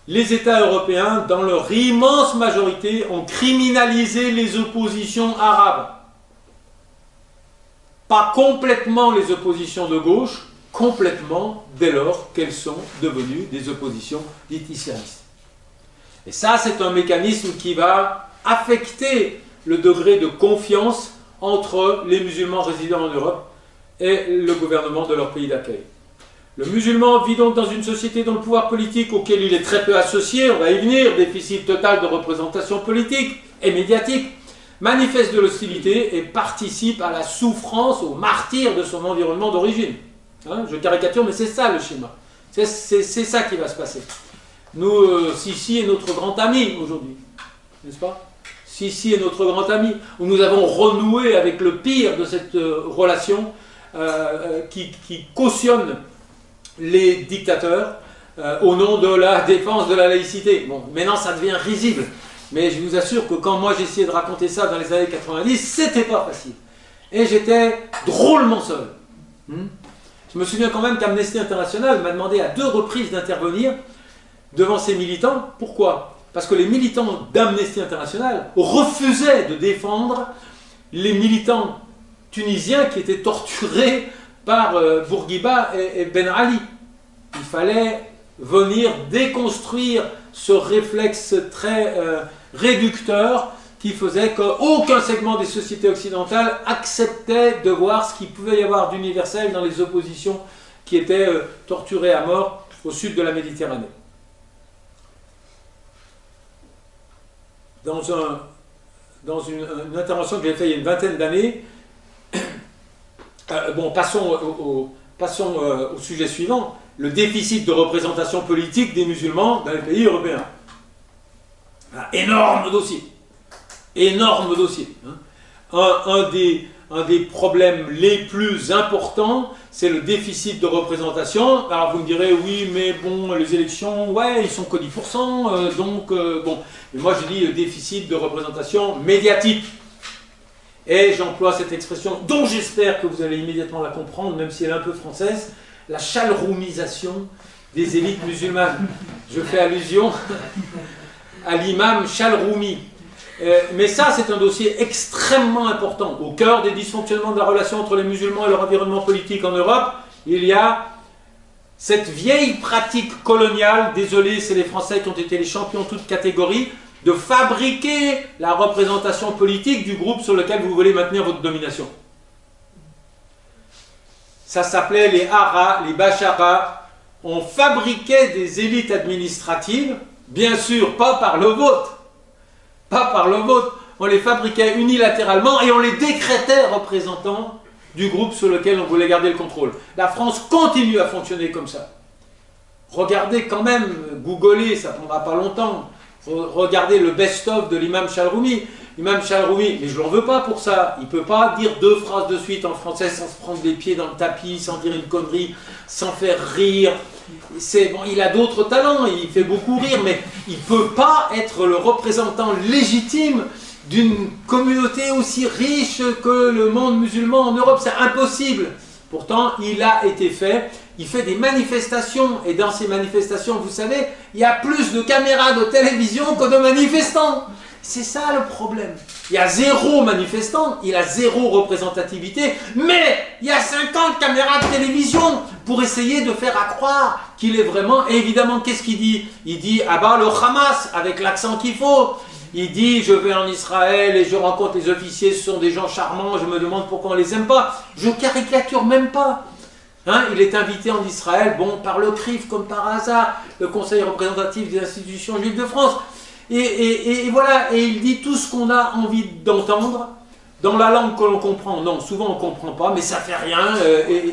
Les États européens, dans leur immense majorité, ont criminalisé les oppositions arabes. Pas complètement les oppositions de gauche, complètement dès lors qu'elles sont devenues des oppositions dites islamistes. Et ça, c'est un mécanisme qui va affecter le degré de confiance entre les musulmans résidant en Europe et le gouvernement de leur pays d'accueil. Le musulman vit donc dans une société dont le pouvoir politique, auquel il est très peu associé, on va y venir, déficit total de représentation politique et médiatique, manifeste de l'hostilité et participe à la souffrance, au martyre de son environnement d'origine. Je caricature, mais c'est ça le schéma. C'est ça qui va se passer. Nous, Sisi est notre grand ami aujourd'hui, n'est-ce pas? Sisi est notre grand ami, où nous avons renoué avec le pire de cette relation qui cautionne les dictateurs au nom de la défense de la laïcité. Bon, maintenant ça devient risible. Mais je vous assure que quand moi j'essayais de raconter ça dans les années 90, c'était pas facile. Et j'étais drôlement seul. Je me souviens quand même qu'Amnesty International m'a demandé à 2 reprises d'intervenir devant ces militants. Pourquoi? Parce que les militants d'Amnesty International refusaient de défendre les militants tunisiens qui étaient torturés par Bourguiba et Ben Ali. Il fallait venir déconstruire ce réflexe très réducteur qui faisait qu'aucun segment des sociétés occidentales acceptait de voir ce qu'il pouvait y avoir d'universel dans les oppositions qui étaient torturées à mort au sud de la Méditerranée. Dans une intervention que j'ai faite il y a une vingtaine d'années, passons au sujet suivant, le déficit de représentation politique des musulmans dans les pays européens. Énorme dossier. Énorme dossier. Un des problèmes les plus importants, c'est le déficit de représentation. Alors vous me direz, oui, mais bon, les élections, ouais, ils sont que 10%, bon. Mais moi je dis déficit de représentation médiatique. Et j'emploie cette expression, dont j'espère que vous allez immédiatement la comprendre, même si elle est un peu française, la chalroumisation des élites musulmanes. Je fais allusion à l'imam Chalroumi. Mais ça, c'est un dossier extrêmement important. Au cœur des dysfonctionnements de la relation entre les musulmans et leur environnement politique en Europe, il y a cette vieille pratique coloniale, désolé, c'est les Français qui ont été les champions toutes catégories, de fabriquer la représentation politique du groupe sur lequel vous voulez maintenir votre domination. Ça s'appelait les haras, les bacharas. On fabriquait des élites administratives, bien sûr, pas par le vote. Pas par le vote. On les fabriquait unilatéralement et on les décrétait représentants du groupe sur lequel on voulait garder le contrôle. La France continue à fonctionner comme ça. Regardez quand même, googlez, ça ne prendra pas longtemps. Regardez le best-of de l'imam Chalroumi. L'imam Chalroumi, mais je ne l'en veux pas pour ça. Il ne peut pas dire 2 phrases de suite en français sans se prendre les pieds dans le tapis, sans dire une connerie, sans faire rire. Bon, il a d'autres talents, il fait beaucoup rire, mais il ne peut pas être le représentant légitime d'une communauté aussi riche que le monde musulman en Europe. C'est impossible. Pourtant, il a été fait. Il fait des manifestations, et dans ces manifestations, vous savez, il y a plus de caméras de télévision que de manifestants. C'est ça le problème. Il y a 0 manifestant, il a 0 représentativité, mais il y a 50 caméras de télévision pour essayer de faire croire qu'il est vraiment... Et évidemment, qu'est-ce qu'il dit? Il dit « Ah bah le Hamas » avec l'accent qu'il faut. Il dit « Je vais en Israël et je rencontre les officiers, ce sont des gens charmants, je me demande pourquoi on les aime pas. » Je caricature même pas. Hein, il est invité en Israël, bon, par le CRIF comme par hasard, le Conseil représentatif des institutions juives de France. Et voilà, et il dit tout ce qu'on a envie d'entendre dans la langue que l'on comprend. Non, souvent on ne comprend pas, mais ça fait rien.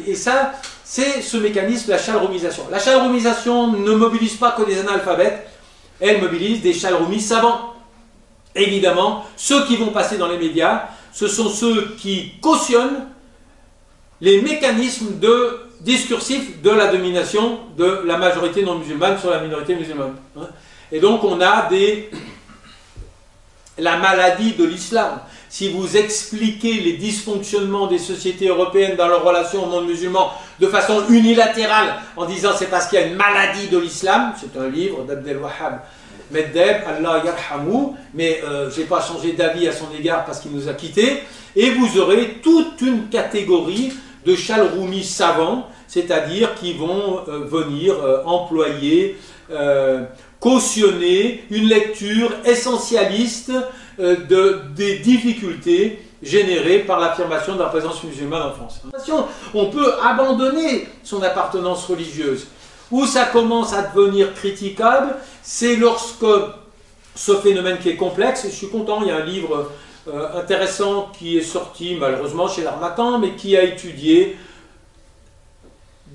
Et ça, c'est ce mécanisme, la chalroumisation. La chalroumisation ne mobilise pas que des analphabètes, elle mobilise des chalroumis savants. Évidemment, ceux qui vont passer dans les médias, ce sont ceux qui cautionnent les mécanismes discursifs de la domination de la majorité non musulmane sur la minorité musulmane. Et donc on a la maladie de l'islam. Si vous expliquez les dysfonctionnements des sociétés européennes dans leur relation au monde musulman de façon unilatérale, en disant c'est parce qu'il y a une maladie de l'islam, c'est un livre d'Abdel Wahhab Meddeb, Allah yarhamou, mais je n'ai pas changé d'avis à son égard parce qu'il nous a quittés, et vous aurez toute une catégorie de chalroumis savants, c'est-à-dire qui vont venir employer, cautionner une lecture essentialiste des difficultés générées par l'affirmation de la présence musulmane en France. On peut abandonner son appartenance religieuse. Où ça commence à devenir critiquable, c'est lorsque ce phénomène qui est complexe, et je suis content, il y a un livre intéressant qui est sorti malheureusement chez l'Harmattan, mais qui a étudié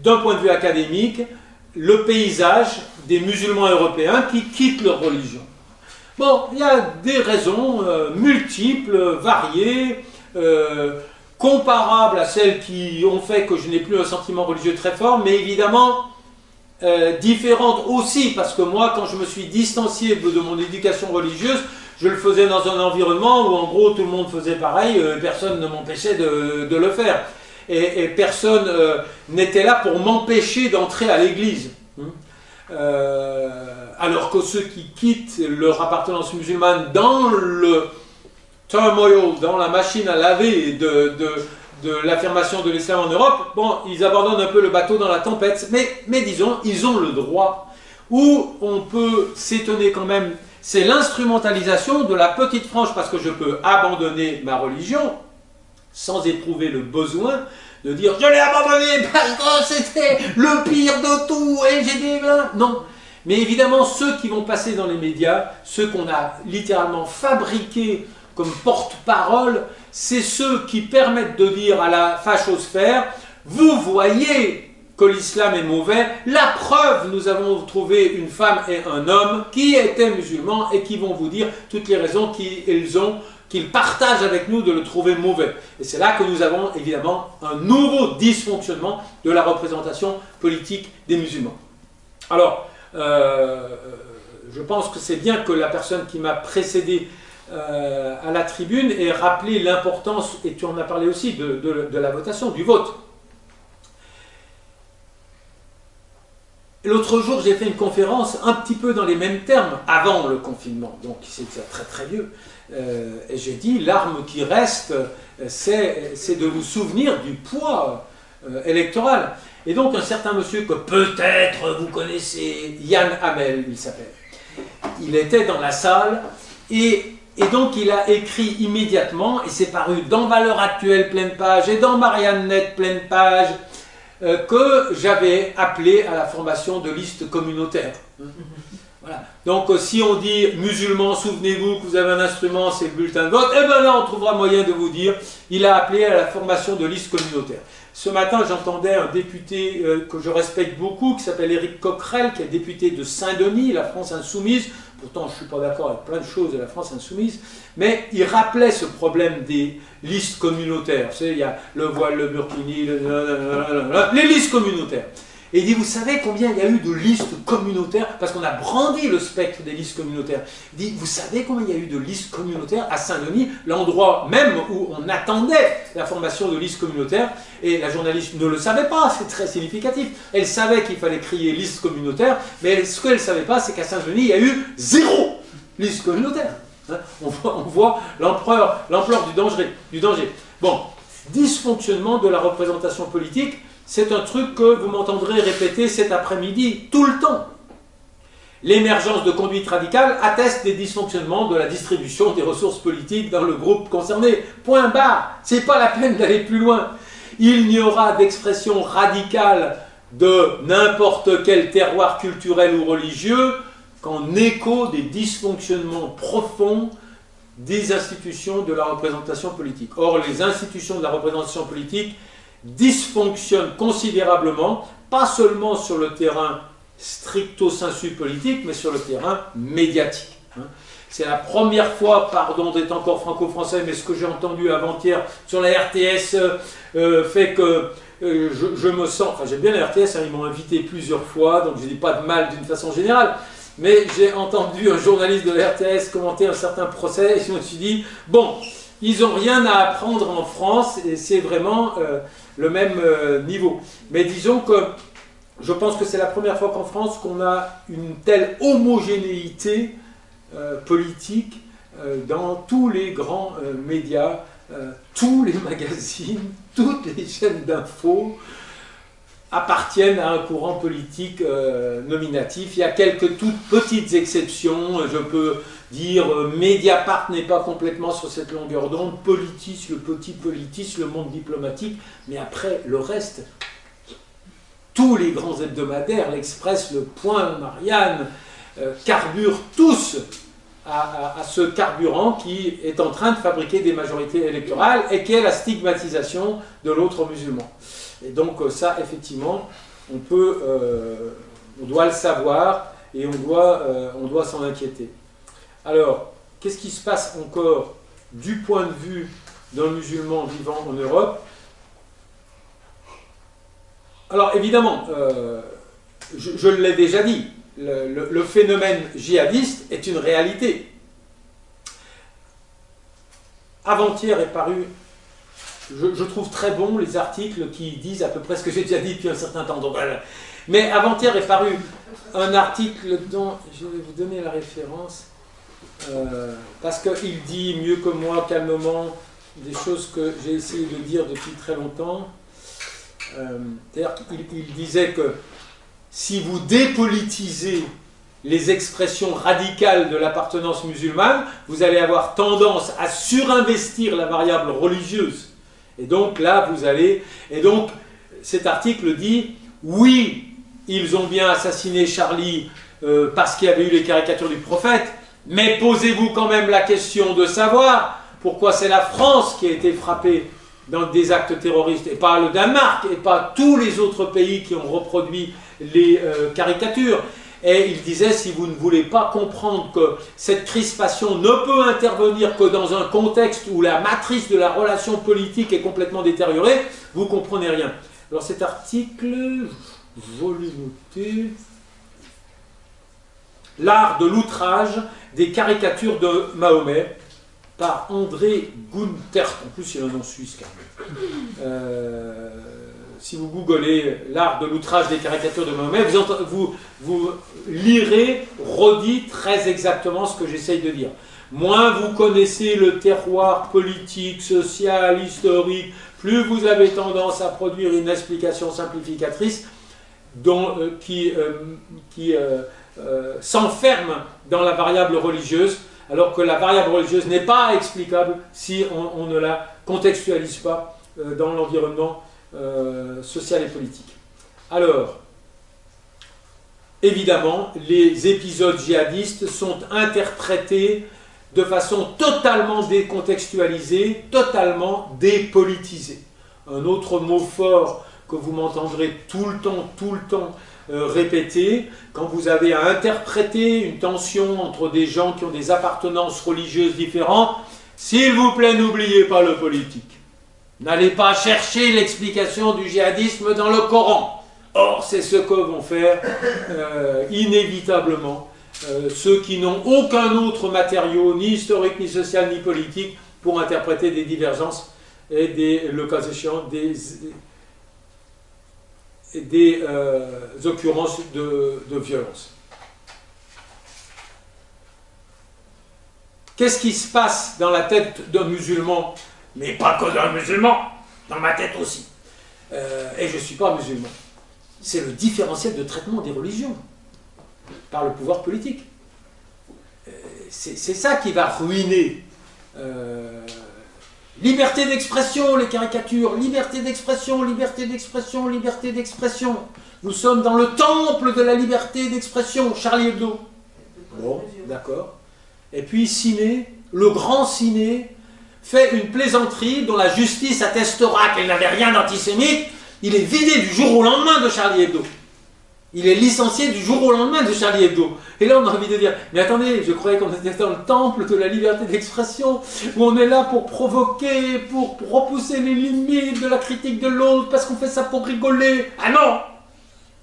d'un point de vue académique le paysage des musulmans européens qui quittent leur religion. Bon, il y a des raisons multiples, variées, comparables à celles qui ont fait que je n'ai plus un sentiment religieux très fort, mais évidemment différentes aussi, parce que moi, quand je me suis distancié de mon éducation religieuse, je le faisais dans un environnement où en gros tout le monde faisait pareil, personne ne m'empêchait de le faire. Et personne n'était là pour m'empêcher d'entrer à l'église. Alors que ceux qui quittent leur appartenance musulmane dans le turmoil, dans la machine à laver de l'affirmation de l'islam en Europe, bon, ils abandonnent un peu le bateau dans la tempête, mais disons, ils ont le droit. Où on peut s'étonner quand même, c'est l'instrumentalisation de la petite frange, parce que je peux abandonner ma religion sans éprouver le besoin de dire « je l'ai abandonné parce que c'était le pire de tout et j'ai dit... » Non. Mais évidemment, ceux qui vont passer dans les médias, ceux qu'on a littéralement fabriqués comme porte-parole, c'est ceux qui permettent de dire à la fachosphère « vous voyez que l'islam est mauvais, la preuve, nous avons trouvé une femme et un homme qui étaient musulmans et qui vont vous dire toutes les raisons qu'ils partagent avec nous de le trouver mauvais. » Et c'est là que nous avons évidemment un nouveau dysfonctionnement de la représentation politique des musulmans. Alors, je pense que c'est bien que la personne qui m'a précédé à la tribune ait rappelé l'importance, et tu en as parlé aussi, de la votation, du vote. L'autre jour, j'ai fait une conférence un petit peu dans les mêmes termes, avant le confinement, donc c'est déjà très très vieux. Et j'ai dit, l'arme qui reste, c'est de vous souvenir du poids électoral. Et donc un certain monsieur que peut-être vous connaissez, Yann Hamel, il s'appelle. Il était dans la salle et donc il a écrit immédiatement, et c'est paru dans Valeurs Actuelles pleine page et dans Marianne Net pleine page, que j'avais appelé à la formation de listes communautaires. Voilà. Donc si on dit musulmans, souvenez-vous que vous avez un instrument, c'est le bulletin de vote, et bien là on trouvera moyen de vous dire, il a appelé à la formation de listes communautaires. Ce matin j'entendais un député que je respecte beaucoup, qui s'appelle Éric Coquerel, qui est député de Saint-Denis, la France Insoumise. Pourtant je ne suis pas d'accord avec plein de choses de la France Insoumise, mais il rappelait ce problème des listes communautaires. Vous savez, il y a le voile, le burkini, les listes communautaires. Et il dit, vous savez combien il y a eu de listes communautaires? Parce qu'on a brandi le spectre des listes communautaires. Il dit, vous savez combien il y a eu de listes communautaires à Saint-Denis, l'endroit même où on attendait la formation de listes communautaires, et la journaliste ne le savait pas, c'est très significatif. Elle savait qu'il fallait crier liste communautaire, mais ce qu'elle ne savait pas, c'est qu'à Saint-Denis, il y a eu 0 liste communautaire. Hein, on voit l'ampleur du danger. Bon, dysfonctionnement de la représentation politique, c'est un truc que vous m'entendrez répéter cet après-midi, tout le temps. L'émergence de conduites radicales atteste des dysfonctionnements de la distribution des ressources politiques dans le groupe concerné. Point barre. C'est pas la peine d'aller plus loin. Il n'y aura d'expression radicale de n'importe quel terroir culturel ou religieux qu'en écho des dysfonctionnements profonds des institutions de la représentation politique. Or, les institutions de la représentation politique dysfonctionnent considérablement, pas seulement sur le terrain stricto sensu politique, mais sur le terrain médiatique. C'est la première fois, pardon d'être encore franco-français, mais ce que j'ai entendu avant-hier sur la RTS fait que je me sens... Enfin, j'aime bien la RTS, hein, ils m'ont invité plusieurs fois, donc je ne dis pas de mal d'une façon générale, mais j'ai entendu un journaliste de la RTS commenter un certain procès, et je me suis dit, bon, ils n'ont rien à apprendre en France, et c'est vraiment le même niveau. Mais disons que je pense que c'est la première fois qu'en France qu'on a une telle homogénéité politique dans tous les grands médias, tous les magazines, toutes les chaînes d'infos appartiennent à un courant politique nominatif. Il y a quelques toutes petites exceptions, je peux dire Mediapart n'est pas complètement sur cette longueur d'onde, Politis, le petit Politis, le Monde diplomatique, mais après le reste, tous les grands hebdomadaires, l'Express, le Point, Marianne, carburent tous à ce carburant qui est en train de fabriquer des majorités électorales et qui est la stigmatisation de l'autre musulman. Et donc ça, effectivement, on doit le savoir et on doit s'en inquiéter. Alors, qu'est-ce qui se passe encore du point de vue d'un musulman vivant en Europe? Alors, évidemment, je l'ai déjà dit, le phénomène djihadiste est une réalité. Avant-hier est paru, je trouve très bon les articles qui disent à peu près ce que j'ai déjà dit depuis un certain temps. Donc, voilà. Mais avant-hier est paru un article dont je vais vous donner la référence, parce qu'il dit mieux que moi, calmement, des choses que j'ai essayé de dire depuis très longtemps. C'est-à-dire qu'il disait que si vous dépolitisez les expressions radicales de l'appartenance musulmane, vous allez avoir tendance à surinvestir la variable religieuse. Et donc là, vous allez... Et donc, cet article dit, oui, ils ont bien assassiné Charlie parce qu'il y avait eu les caricatures du prophète, mais posez-vous quand même la question de savoir pourquoi c'est la France qui a été frappée dans des actes terroristes, et pas le Danemark, et pas tous les autres pays qui ont reproduit les caricatures. Et il disait, si vous ne voulez pas comprendre que cette crispation ne peut intervenir que dans un contexte où la matrice de la relation politique est complètement détériorée, vous ne comprenez rien. Alors cet article, je l'ai noté, L'art de l'outrage des caricatures de Mahomet, par André Gunther, en plus il y a un nom suisse quand même. si vous googlez l'art de l'outrage des caricatures de Mahomet, vous lirez redit très exactement ce que j'essaye de dire. Moins vous connaissez le terroir politique, social, historique, plus vous avez tendance à produire une explication simplificatrice qui s'enferme dans la variable religieuse, alors que la variable religieuse n'est pas explicable si on ne la contextualise pas dans l'environnement social et politique. Alors, évidemment, les épisodes djihadistes sont interprétés de façon totalement décontextualisée, totalement dépolitisée. Un autre mot fort que vous m'entendrez tout le temps répéter, quand vous avez à interpréter une tension entre des gens qui ont des appartenances religieuses différentes, s'il vous plaît, n'oubliez pas le politique. N'allez pas chercher l'explication du djihadisme dans le Coran. Or, c'est ce que vont faire inévitablement ceux qui n'ont aucun autre matériau, ni historique, ni social, ni politique, pour interpréter des divergences et le cas échéant, des occurrences de violence. Qu'est-ce qui se passe dans la tête d'un musulman? Mais pas que d'un musulman, dans ma tête aussi. Et je ne suis pas musulman. C'est le différentiel de traitement des religions par le pouvoir politique. C'est ça qui va ruiner. Liberté d'expression, les caricatures, liberté d'expression, liberté d'expression, liberté d'expression. Nous sommes dans le temple de la liberté d'expression, Charlie Hebdo. Bon, d'accord. Et puis Ciné, le grand Ciné, fait une plaisanterie dont la justice attestera qu'elle n'avait rien d'antisémite. Il est vidé du jour au lendemain de Charlie Hebdo. Il est licencié du jour au lendemain de Charlie Hebdo. Et là, on a envie de dire, mais attendez, je croyais qu'on était dans le temple de la liberté d'expression, où on est là pour provoquer, pour repousser les limites de la critique de l'autre, parce qu'on fait ça pour rigoler. Ah non!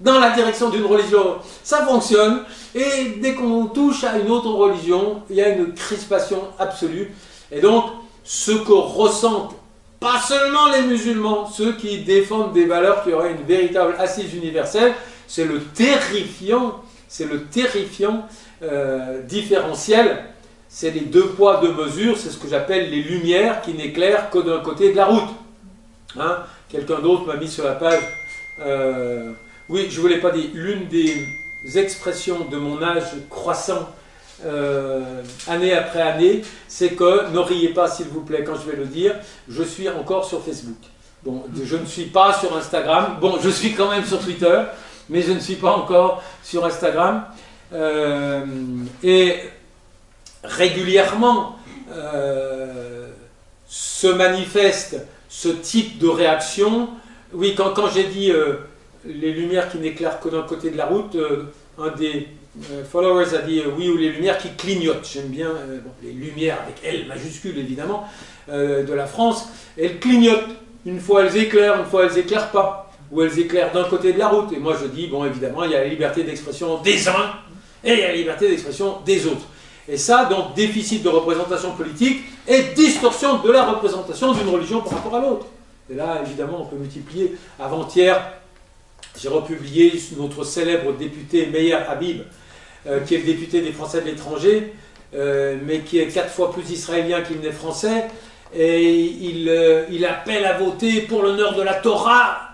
Dans la direction d'une religion, ça fonctionne, et dès qu'on touche à une autre religion, il y a une crispation absolue. Et donc, ce que ressentent pas seulement les musulmans, ceux qui défendent des valeurs qui auraient une véritable assise universelle, c'est le terrifiant différentiel, c'est les deux poids, deux mesures, c'est ce que j'appelle les lumières qui n'éclairent que d'un côté de la route. Hein? Quelqu'un d'autre m'a mis sur la page, oui, je ne vous l'ai pas dit, l'une des expressions de mon âge croissant, année après année, c'est que, ne riez pas s'il vous plaît quand je vais le dire, je suis encore sur Facebook. Bon, je ne suis pas sur Instagram, bon, je suis quand même sur Twitter, mais je ne suis pas encore sur Instagram. Et régulièrement se manifeste ce type de réaction. Oui, quand j'ai dit les lumières qui n'éclairent que d'un côté de la route, un des followers a dit oui, ou les lumières qui clignotent. J'aime bien bon, les lumières avec L majuscule évidemment de la France. Elles clignotent. Une fois elles éclairent, une fois elles n'éclairent pas. Ou elles éclairent d'un côté de la route. Et moi je dis, bon évidemment, il y a la liberté d'expression des uns et il y a la liberté d'expression des autres. Et ça, donc, déficit de représentation politique et distorsion de la représentation d'une religion par rapport à l'autre. Et là, évidemment, on peut multiplier. Avant-hier, j'ai republié notre célèbre député Meyer Habib, qui est le député des Français de l'étranger, mais qui est 4 fois plus israélien qu'il n'est français, et il appelle à voter pour l'honneur de la Torah.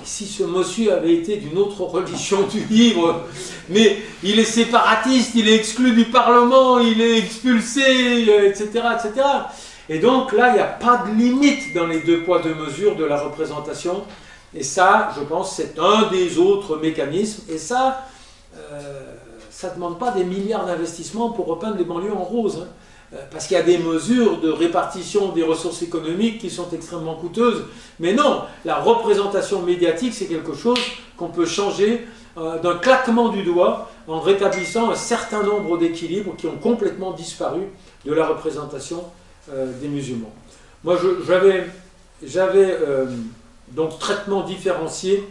Si ce monsieur avait été d'une autre religion du livre, mais il est séparatiste, il est exclu du Parlement, il est expulsé, etc., etc. Et donc là, il n'y a pas de limite dans les deux poids, deux mesures de la représentation. Et ça, je pense, c'est un des autres mécanismes. Et ça, ça ne demande pas des milliards d'investissements pour repeindre les banlieues en rose. Hein. Parce qu'il y a des mesures de répartition des ressources économiques qui sont extrêmement coûteuses. Mais non, la représentation médiatique, c'est quelque chose qu'on peut changer d'un claquement du doigt en rétablissant un certain nombre d'équilibres qui ont complètement disparu de la représentation des musulmans. Moi, j'avais donc traitement différencié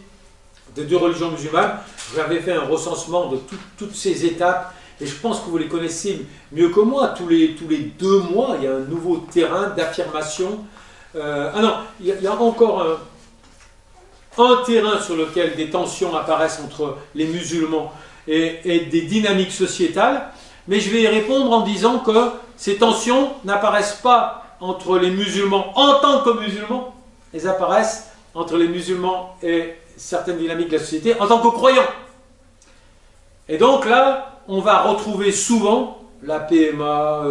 des deux religions musulmanes. J'avais fait un recensement de toutes ces étapes. Et je pense que vous les connaissez mieux que moi. Tous les 2 mois, il y a un nouveau terrain d'affirmation. Ah non, il y a encore un terrain sur lequel des tensions apparaissent entre les musulmans et des dynamiques sociétales, mais je vais y répondre en disant que ces tensions n'apparaissent pas entre les musulmans en tant que musulmans, elles apparaissent entre les musulmans et certaines dynamiques de la société en tant que croyants. Et donc là, on va retrouver souvent la PMA,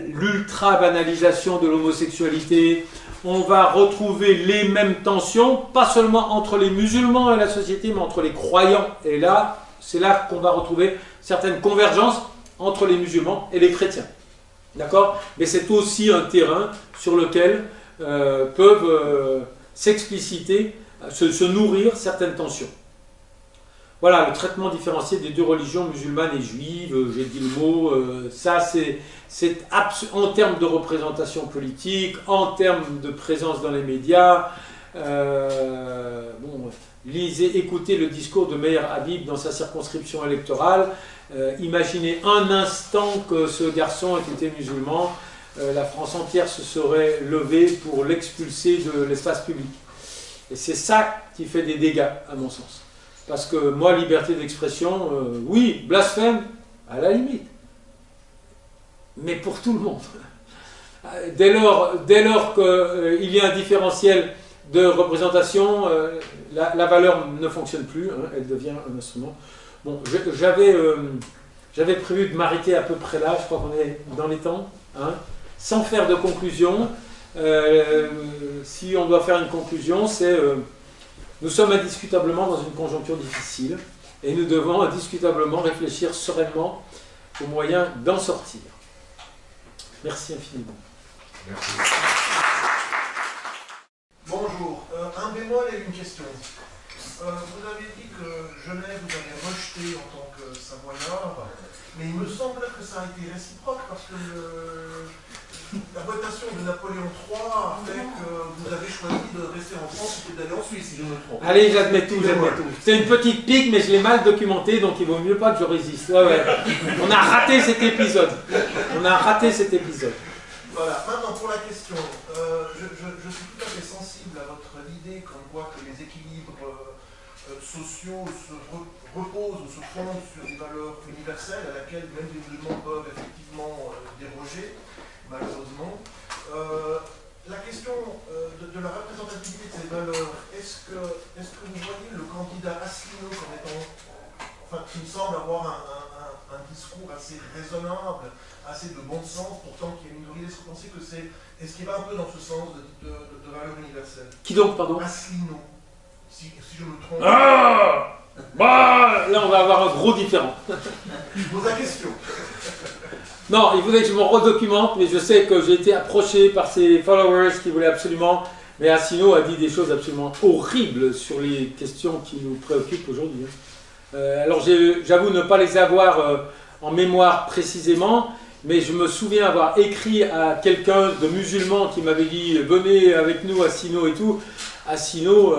l'ultra-banalisation de l'homosexualité. On va retrouver les mêmes tensions, pas seulement entre les musulmans et la société, mais entre les croyants. Et là, c'est là qu'on va retrouver certaines convergences entre les musulmans et les chrétiens. D'accord? Mais c'est aussi un terrain sur lequel peuvent s'expliciter, se nourrir certaines tensions. Voilà, le traitement différencié des deux religions musulmanes et juives, j'ai dit le mot, ça c'est en termes de représentation politique, en termes de présence dans les médias. Bon, lisez, écoutez le discours de Meir Habib dans sa circonscription électorale. Imaginez un instant que ce garçon ait été musulman, la France entière se serait levée pour l'expulser de l'espace public. Et c'est ça qui fait des dégâts, à mon sens. Parce que moi, liberté d'expression, oui, blasphème, à la limite. Mais pour tout le monde. Dès lors qu'il y a un différentiel de représentation, la valeur ne fonctionne plus, hein, elle devient un instrument. Bon, j'avais prévu de m'arrêter à peu près là, je crois qu'on est dans les temps, hein, sans faire de conclusion. Si on doit faire une conclusion, c'est... nous sommes indiscutablement dans une conjoncture difficile et nous devons indiscutablement réfléchir sereinement aux moyens d'en sortir. Merci infiniment. Merci. Bonjour. Un bémol et une question. Vous avez dit que Genève vous avait rejeté en tant que Savoyard, mais il me semble que ça a été réciproque parce que la votation de Napoléon III a fait que vous avez choisi de rester en France plutôt que d'aller en Suisse, si je me trompe. Allez, j'admets tout, j'admets tout. C'est une petite pique, mais je l'ai mal documenté, donc il vaut mieux pas que je résiste. Ouais, ouais. On a raté cet épisode. On a raté cet épisode. Voilà. Maintenant, pour la question, je suis tout à fait sensible à votre idée comme quoi que les équilibres sociaux se reposent ou se fondent sur des valeurs universelles à laquelle même les musulmans peuvent effectivement déroger, malheureusement. La question de la représentativité de ces valeurs, est-ce que vous voyez le candidat Asselineau comme étant, enfin, qui me semble avoir un discours assez raisonnable, assez de bon sens, pourtant qui est minorisé, est-ce que vous pensez que c'est, est-ce qu'il va un peu dans ce sens de valeurs universelles? Qui donc, pardon? Asselineau, si je me trompe. Ah bah, là, on va avoir un gros différent. Je pose la question. Non, il faudrait que je me redocumente, mais je sais que j'ai été approché par ses followers qui voulaient absolument. Mais Asselineau a dit des choses absolument horribles sur les questions qui nous préoccupent aujourd'hui. Alors j'avoue ne pas les avoir en mémoire précisément, mais je me souviens avoir écrit à quelqu'un de musulman qui m'avait dit « Venez avec nous, Asselineau et tout ». Asselineau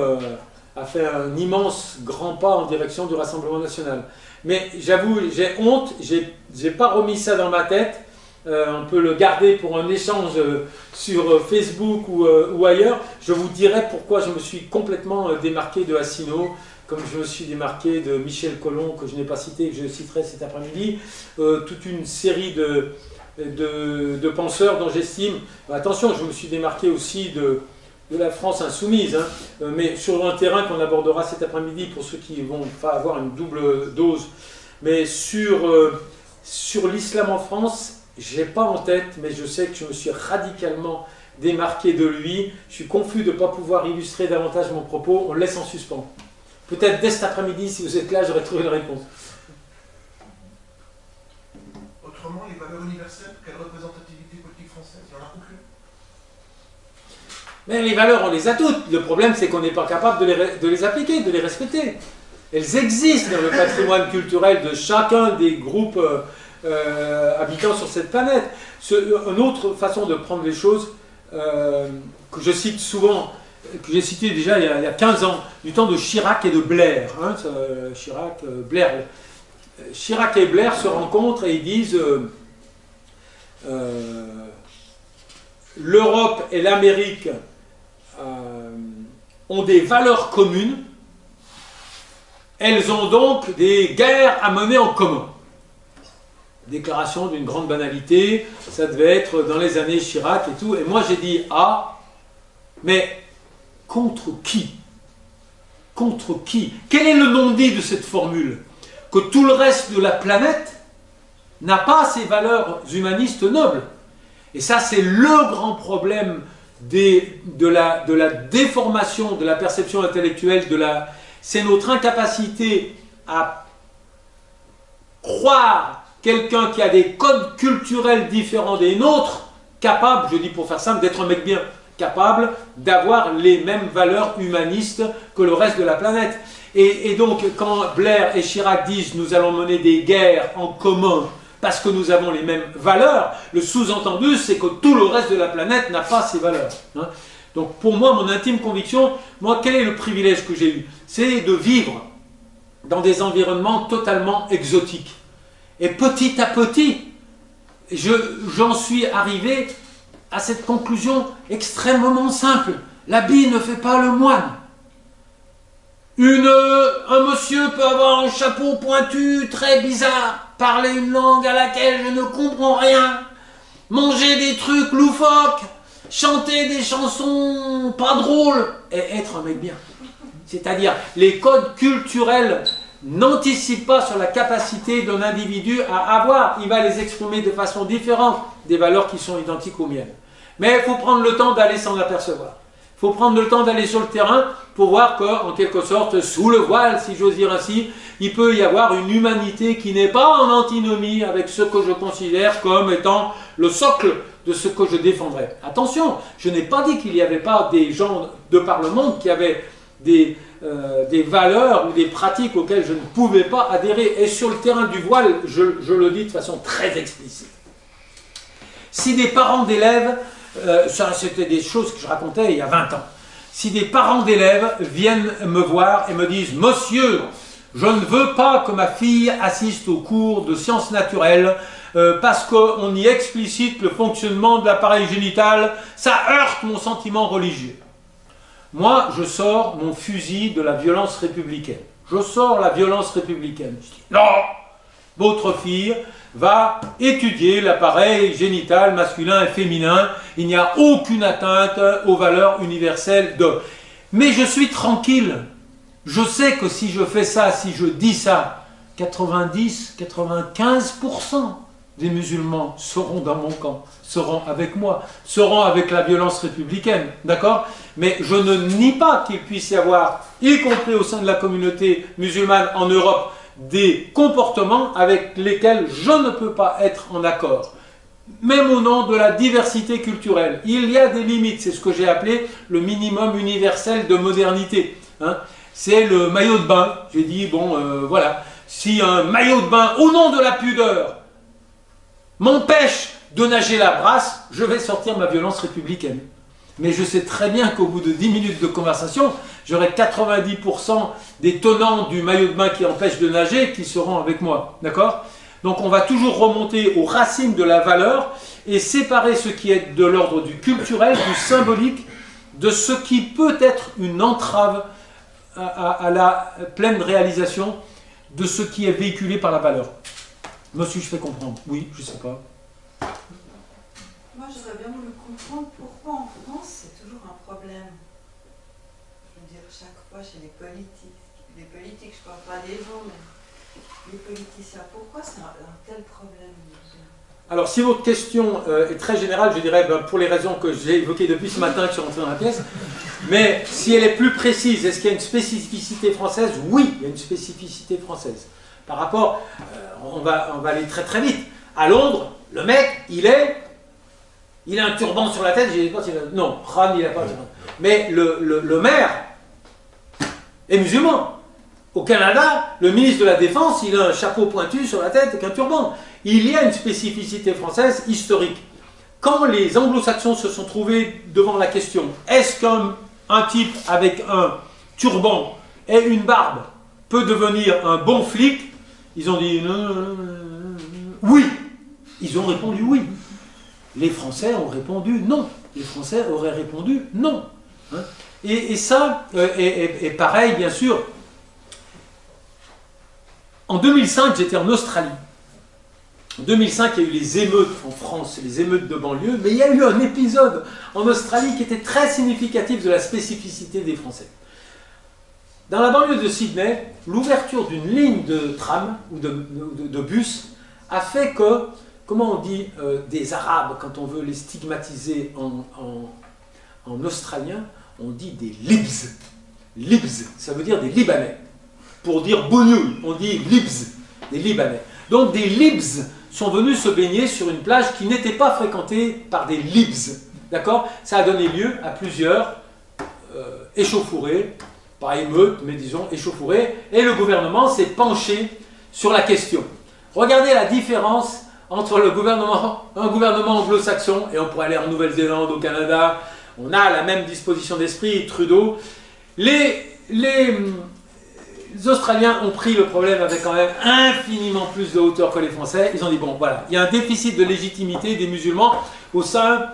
a fait un immense grand pas en direction du Rassemblement national. Mais j'avoue, j'ai honte, j'ai pas remis ça dans ma tête. On peut le garder pour un échange sur Facebook ou ailleurs. Je vous dirai pourquoi je me suis complètement démarqué de Asselineau, comme je me suis démarqué de Michel Colomb, que je n'ai pas cité, que je citerai cet après-midi. Toute une série de penseurs dont j'estime... Attention, je me suis démarqué aussi de la France insoumise, hein, mais sur un terrain qu'on abordera cet après-midi pour ceux qui vont pas avoir une double dose. Mais sur l'islam en France, je n'ai pas en tête, mais je sais que je me suis radicalement démarqué de lui. Je suis confus de ne pas pouvoir illustrer davantage mon propos. On le laisse en suspens. Peut-être dès cet après-midi, si vous êtes là, j'aurai trouvé une réponse. Autrement, les valeurs universelles, quelle représentativité politique française? Il n'y en a aucune. Mais les valeurs, on les a toutes. Le problème, c'est qu'on n'est pas capable de les appliquer, de les respecter. Elles existent dans le patrimoine culturel de chacun des groupes habitant sur cette planète. Une autre façon de prendre les choses, que je cite souvent, que j'ai cité déjà il y a 15 ans, du temps de Chirac et de Blair. Hein, Chirac, Blair. Chirac et Blair se rencontrent et ils disent l'Europe et l'Amérique ont des valeurs communes, elles ont donc des guerres à mener en commun. Déclaration d'une grande banalité, ça devait être dans les années Chirac et tout, et moi j'ai dit « Ah, mais contre qui? Contre qui? Quel est le non-dit de cette formule? Que tout le reste de la planète n'a pas ces valeurs humanistes nobles. » Et ça, c'est le grand problème de la déformation de la perception intellectuelle, c'est notre incapacité à croire quelqu'un qui a des codes culturels différents des nôtres, capable, je dis pour faire simple, d'être un mec bien, capable d'avoir les mêmes valeurs humanistes que le reste de la planète. Et donc, quand Blair et Chirac disent « nous allons mener des guerres en commun », parce que nous avons les mêmes valeurs, le sous-entendu, c'est que tout le reste de la planète n'a pas ces valeurs. Hein. Donc pour moi, mon intime conviction, moi, quel est le privilège que j'ai eu? C'est de vivre dans des environnements totalement exotiques. Et petit à petit, j'en suis arrivé à cette conclusion extrêmement simple. L'habit ne fait pas le moine. Un monsieur peut avoir un chapeau pointu très bizarre, parler une langue à laquelle je ne comprends rien, manger des trucs loufoques, chanter des chansons pas drôles et être un mec bien. C'est-à-dire, les codes culturels n'anticipent pas sur la capacité d'un individu à avoir. Il va les exprimer de façon différente des valeurs qui sont identiques aux miennes. Mais il faut prendre le temps d'aller s'en apercevoir. Il faut prendre le temps d'aller sur le terrain pour voir qu'en quelque sorte, sous le voile, si j'ose dire ainsi, il peut y avoir une humanité qui n'est pas en antinomie avec ce que je considère comme étant le socle de ce que je défendrais. Attention, je n'ai pas dit qu'il n'y avait pas des gens de par le monde qui avaient des valeurs ou des pratiques auxquelles je ne pouvais pas adhérer. Et sur le terrain du voile, je le dis de façon très explicite. Si des parents d'élèves, ça c'était des choses que je racontais il y a 20 ans, si des parents d'élèves viennent me voir et me disent « Monsieur, je ne veux pas que ma fille assiste au cours de sciences naturelles parce qu'on y explicite le fonctionnement de l'appareil génital, ça heurte mon sentiment religieux. » Moi, je sors mon fusil de la violence républicaine. Je sors la violence républicaine. Je dis « Non, votre fille va étudier l'appareil génital masculin et féminin. Il n'y a aucune atteinte aux valeurs universelles de... » Mais je suis tranquille. Je sais que si je fais ça, si je dis ça, 90-95% des musulmans seront dans mon camp, seront avec moi, seront avec la violence républicaine, d'accord? Mais je ne nie pas qu'il puisse y avoir, y compris au sein de la communauté musulmane en Europe, des comportements avec lesquels je ne peux pas être en accord. Même au nom de la diversité culturelle. Il y a des limites, c'est ce que j'ai appelé le minimum universel de modernité. Hein. C'est le maillot de bain. J'ai dit, bon, voilà, si un maillot de bain, au nom de la pudeur, m'empêche de nager la brasse, je vais sortir ma violence républicaine. Mais je sais très bien qu'au bout de 10 minutes de conversation, j'aurai 90% des tenants du maillot de bain qui empêche de nager qui seront avec moi. D'accord? Donc on va toujours remonter aux racines de la valeur et séparer ce qui est de l'ordre du culturel, du symbolique, de ce qui peut être une entrave à la pleine réalisation de ce qui est véhiculé par la valeur. Me suis-je fait comprendre? Oui, je ne sais pas. Moi, j'aurais bien voulu comprendre pourquoi en France, c'est toujours un problème. Je veux dire, chaque fois chez les politiques, je ne parle pas des gens, mais les politiciens, pourquoi c'est un tel problème? Alors, si votre question est très générale, je dirais, pour les raisons que j'ai évoquées depuis ce matin que je suis rentré dans la pièce, mais si elle est plus précise, est-ce qu'il y a une spécificité française? Oui, il y a une spécificité française. Par rapport, on va aller très très vite. À Londres, le mec, il a un turban sur la tête, j'ai dit, non, Khan, il n'a pas un turban. Mais le maire est musulman. Au Canada, le ministre de la Défense, il a un chapeau pointu sur la tête avec un turban. Il y a une spécificité française historique. Quand les anglo-saxons se sont trouvés devant la question, est-ce qu'un type avec un turban et une barbe peut devenir un bon flic? Ils ont dit oui. Ils ont répondu oui. Les Français ont répondu non. Les Français auraient répondu non. Hein? Et ça, et pareil, bien sûr, en 2005, j'étais en Australie. En 2005, il y a eu les émeutes en France, les émeutes de banlieue, mais il y a eu un épisode en Australie qui était très significatif de la spécificité des Français. Dans la banlieue de Sydney, l'ouverture d'une ligne de tram ou de bus a fait que, comment on dit des Arabes quand on veut les stigmatiser en australien, on dit des Libs. Libs, ça veut dire des Libanais. Pour dire bougnoul, on dit Libs, des Libanais. Donc des Libs sont venus se baigner sur une plage qui n'était pas fréquentée par des Libs. D'accord? Ça a donné lieu à plusieurs échauffourées, pas émeutes, mais disons échauffourées, et le gouvernement s'est penché sur la question. Regardez la différence entre un gouvernement anglo-saxon, et on pourrait aller en Nouvelle-Zélande, au Canada, on a la même disposition d'esprit, Trudeau. Les Australiens ont pris le problème avec quand même infiniment plus de hauteur que les Français. Ils ont dit, bon, voilà, il y a un déficit de légitimité des musulmans au sein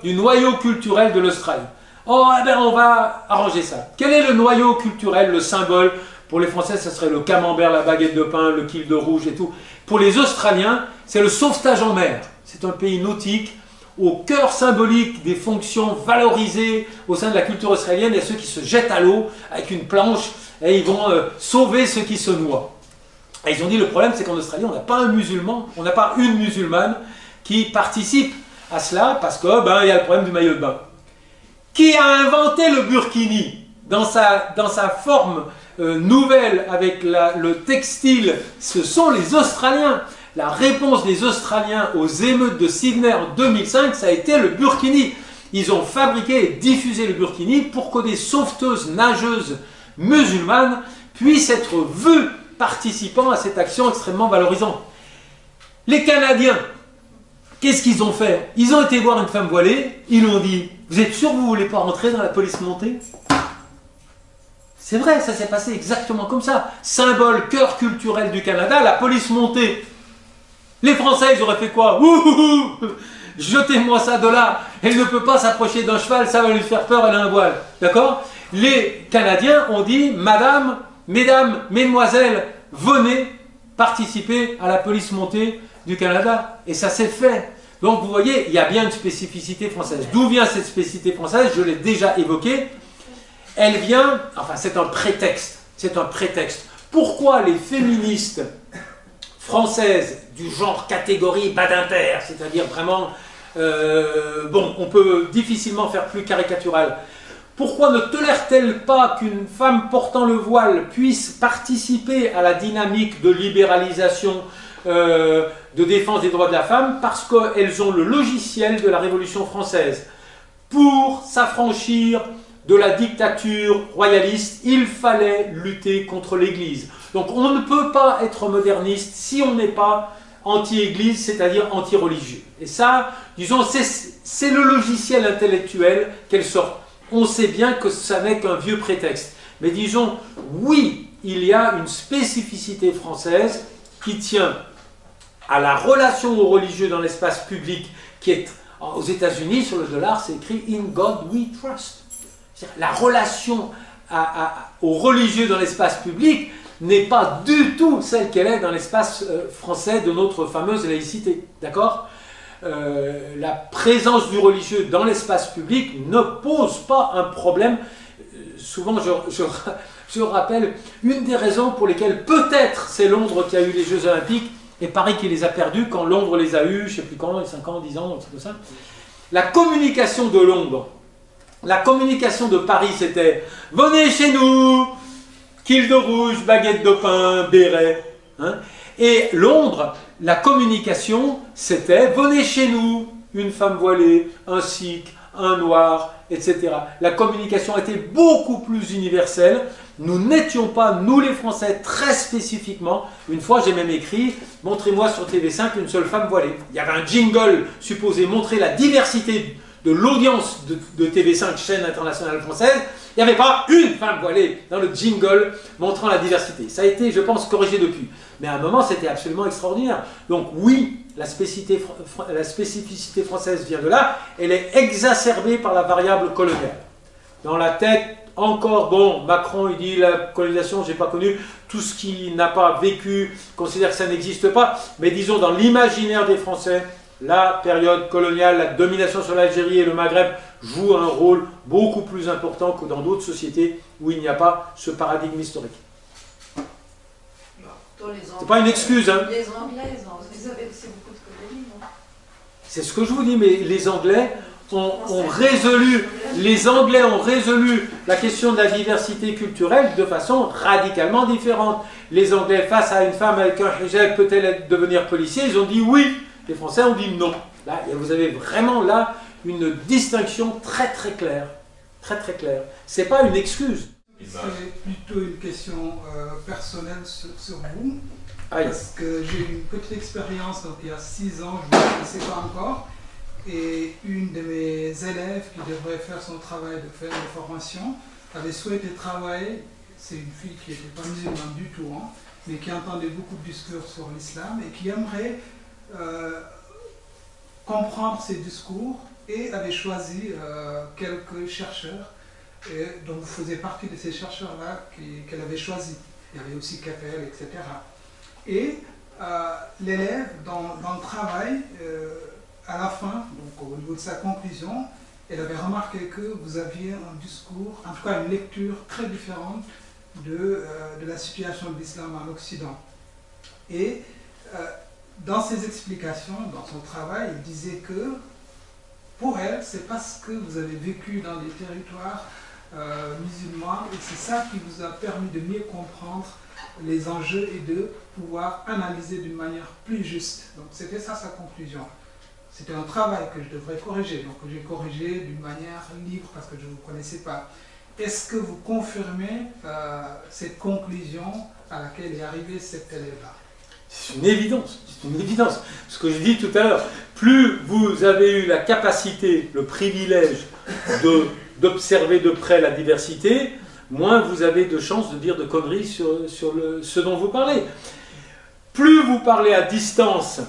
du noyau culturel de l'Australie. Oh, eh bien, on va arranger ça. Quel est le noyau culturel, le symbole? Pour les Français, ce serait le camembert, la baguette de pain, le kilt de rouge et tout. Pour les Australiens, c'est le sauvetage en mer. C'est un pays nautique. Au cœur symbolique des fonctions valorisées au sein de la culture australienne, il y a ceux qui se jettent à l'eau avec une planche et ils vont sauver ceux qui se noient. Et ils ont dit le problème, c'est qu'en Australie, on n'a pas un musulman, on n'a pas une musulmane qui participe à cela parce que il y a le problème du maillot de bain. Qui a inventé le burkini dans sa forme nouvelle avec le textile? Ce sont les Australiens. La réponse des Australiens aux émeutes de Sydney en 2005, ça a été le burkini. Ils ont fabriqué et diffusé le burkini pour que des sauveteuses nageuses musulmanes puissent être vues participant à cette action extrêmement valorisante. Les Canadiens, qu'est-ce qu'ils ont fait? Ils ont été voir une femme voilée, ils lui ont dit « Vous êtes sûr que vous ne voulez pas rentrer dans la police montée ?» C'est vrai, ça s'est passé exactement comme ça. Symbole, cœur culturel du Canada, la police montée. Les Français, ils auraient fait quoi? Ouh, jetez-moi ça de là. Elle ne peut pas s'approcher d'un cheval, ça va lui faire peur, elle a un voile. D'accord? Les Canadiens ont dit, madame, mesdames, mesdemoiselles, venez participer à la police montée du Canada. Et ça s'est fait. Donc vous voyez, il y a bien une spécificité française. D'où vient cette spécificité française? Je l'ai déjà évoquée. Elle vient, enfin c'est un prétexte. C'est un prétexte. Pourquoi les féministes françaises du genre catégorie Badinter, c'est-à-dire vraiment, on peut difficilement faire plus caricatural. Pourquoi ne tolère-t-elle pas qu'une femme portant le voile puisse participer à la dynamique de libéralisation, de défense des droits de la femme? Parce qu'elles ont le logiciel de la Révolution française. Pour s'affranchir de la dictature royaliste, il fallait lutter contre l'Église. Donc on ne peut pas être moderniste si on n'est pas anti-Église, c'est-à-dire anti-religieux. Et ça, disons, c'est le logiciel intellectuel qu'elle sort. On sait bien que ça n'est qu'un vieux prétexte. Mais disons, oui, il y a une spécificité française qui tient à la relation aux religieux dans l'espace public, qui est aux États-Unis, sur le dollar, c'est écrit « In God we trust ». La relation aux religieux dans l'espace public n'est pas du tout celle qu'elle est dans l'espace français de notre fameuse laïcité. D'accord? La présence du religieux dans l'espace public ne pose pas un problème. Souvent, je rappelle une des raisons pour lesquelles peut-être c'est Londres qui a eu les Jeux Olympiques et Paris qui les a perdus quand Londres les a eus, je ne sais plus quand, 5 ans, 10 ans, tout ça. La communication de Londres, la communication de Paris, c'était « Venez chez nous !» kilt de rouge, baguette de pain, béret. Hein. Et Londres, la communication, c'était « Venez chez nous !» Une femme voilée, un sikh, un noir, etc. La communication était beaucoup plus universelle. Nous n'étions pas, nous les Français, très spécifiquement. Une fois, j'ai même écrit « Montrez-moi sur TV5 une seule femme voilée ». Il y avait un jingle supposé montrer la diversité de l'audience de TV5, chaîne internationale française. Il n'y avait pas une femme voilée dans le jingle montrant la diversité. Ça a été, je pense, corrigé depuis. Mais à un moment, c'était absolument extraordinaire. Donc oui, la spécificité française vient de là. Elle est exacerbée par la variable coloniale. dans la tête encore, bon, Macron il dit la colonisation, j'ai pas connu, tout ce qui n'a pas vécu considère que ça n'existe pas, mais disons dans l'imaginaire des Français, la période coloniale, la domination sur l'Algérie et le Maghreb joue un rôle beaucoup plus important que dans d'autres sociétés où il n'y a pas ce paradigme historique. C'est pas une excuse, hein. Les Anglais, ils avaient aussi beaucoup de colonies, non? C'est ce que je vous dis, mais les Anglais ont résolu, la question de la diversité culturelle de façon radicalement différente. Les Anglais, face à une femme avec un hijab, peut-elle devenir policier, ils ont dit oui. Les Français ont dit non. Là, vous avez vraiment là une distinction très très claire. Très très claire. C'est pas une excuse. C'est plutôt une question personnelle sur vous. Aïe. Parce que j'ai eu une petite expérience, donc il y a 6 ans, je ne me connaissais pas encore. Et une de mes élèves qui devrait faire son travail de faire une formation avait souhaité travailler. C'est une fille qui n'était pas musulmane du tout, hein, mais qui entendait beaucoup de discours sur l'islam et qui aimerait comprendre ces discours et avait choisi quelques chercheurs et dont vous faisiez partie de ces chercheurs-là qu'elle avait choisis. Il y avait aussi Keppel, etc. Et l'élève, dans le travail, à la fin, donc au niveau de sa conclusion, elle avait remarqué que vous aviez un discours, en tout cas une lecture très différente de la situation de l'islam en Occident. Et dans ses explications, dans son travail, il disait que pour elle, c'est parce que vous avez vécu dans des territoires musulmans et c'est ça qui vous a permis de mieux comprendre les enjeux et de pouvoir analyser d'une manière plus juste. Donc c'était ça sa conclusion. C'était un travail que je devrais corriger, donc j'ai corrigé d'une manière libre parce que je ne vous connaissais pas. Est-ce que vous confirmez cette conclusion à laquelle est arrivé cet élève-là? C'est une évidence, c'est une évidence. Ce que je dis tout à l'heure, plus vous avez eu la capacité, le privilège d'observer de près la diversité, moins vous avez de chances de dire de conneries sur ce dont vous parlez. Plus vous parlez à distance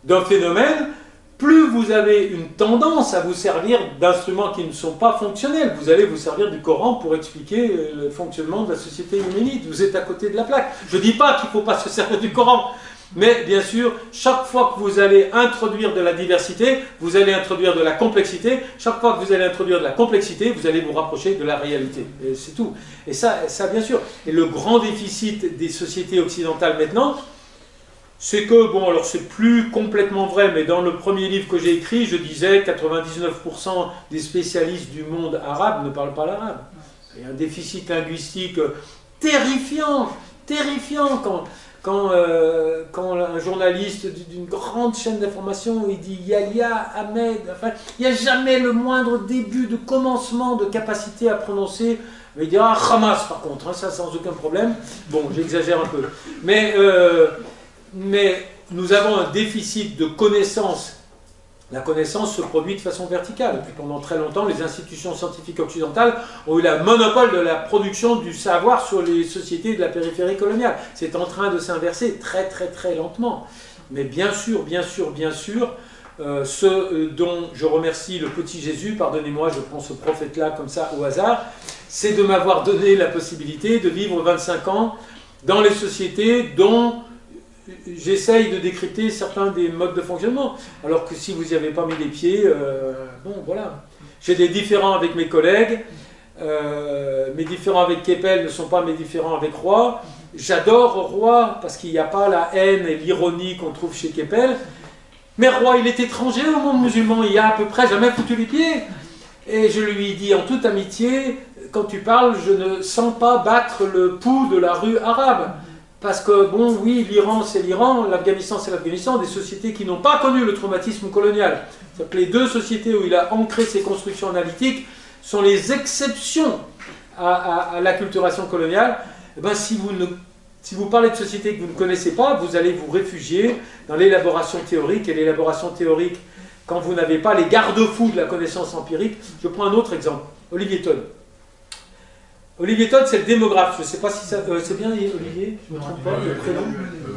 d'un phénomène, plus vous avez une tendance à vous servir d'instruments qui ne sont pas fonctionnels. Vous allez vous servir du Coran pour expliquer le fonctionnement de la société yéménite. Vous êtes à côté de la plaque. Je ne dis pas qu'il ne faut pas se servir du Coran. Mais bien sûr, chaque fois que vous allez introduire de la diversité, vous allez introduire de la complexité. Chaque fois que vous allez introduire de la complexité, vous allez vous rapprocher de la réalité. Et c'est tout. Et ça bien sûr. Et le grand déficit des sociétés occidentales maintenant, c'est que, bon, alors c'est plus complètement vrai, mais dans le premier livre que j'ai écrit, je disais 99% des spécialistes du monde arabe ne parlent pas l'arabe. Il y a un déficit linguistique terrifiant, terrifiant quand un journaliste d'une grande chaîne d'information, il dit Yahya, Ahmed, enfin, il n'y a jamais le moindre début de commencement de capacité à prononcer. Il dira Hamas par contre, hein, ça sans aucun problème. Bon, j'exagère un peu. Mais nous avons un déficit de connaissances. La connaissance se produit de façon verticale. Et puis pendant très longtemps, les institutions scientifiques occidentales ont eu le monopole de la production du savoir sur les sociétés de la périphérie coloniale. C'est en train de s'inverser très très très lentement. Mais bien sûr, ce dont je remercie le petit Jésus, pardonnez-moi, je prends ce prophète-là comme ça au hasard, c'est de m'avoir donné la possibilité de vivre 25 ans dans les sociétés dont j'essaye de décrypter certains des modes de fonctionnement, alors que si vous n'y avez pas mis les pieds, bon voilà. J'ai des différends avec mes collègues, mes différends avec Keppel ne sont pas mes différends avec Roy. J'adore Roy parce qu'il n'y a pas la haine et l'ironie qu'on trouve chez Keppel, mais Roy il est étranger au monde musulman, il y a à peu près jamais foutu les pieds. Et je lui dis en toute amitié, quand tu parles, je ne sens pas battre le pouls de la rue arabe. Parce que, bon, oui, l'Iran, c'est l'Iran, l'Afghanistan, c'est l'Afghanistan, des sociétés qui n'ont pas connu le traumatisme colonial. C'est-à-dire que les deux sociétés où il a ancré ses constructions analytiques sont les exceptions à l'acculturation coloniale. Eh ben, si vous parlez de sociétés que vous ne connaissez pas, vous allez vous réfugier dans l'élaboration théorique. Et l'élaboration théorique, quand vous n'avez pas les garde-fous de la connaissance empirique, je prends un autre exemple, Olivier Todd. Olivier Todd, c'est le démographe. Je ne sais pas si ça... c'est bien Olivier, je ne me trompe pas, le prénom.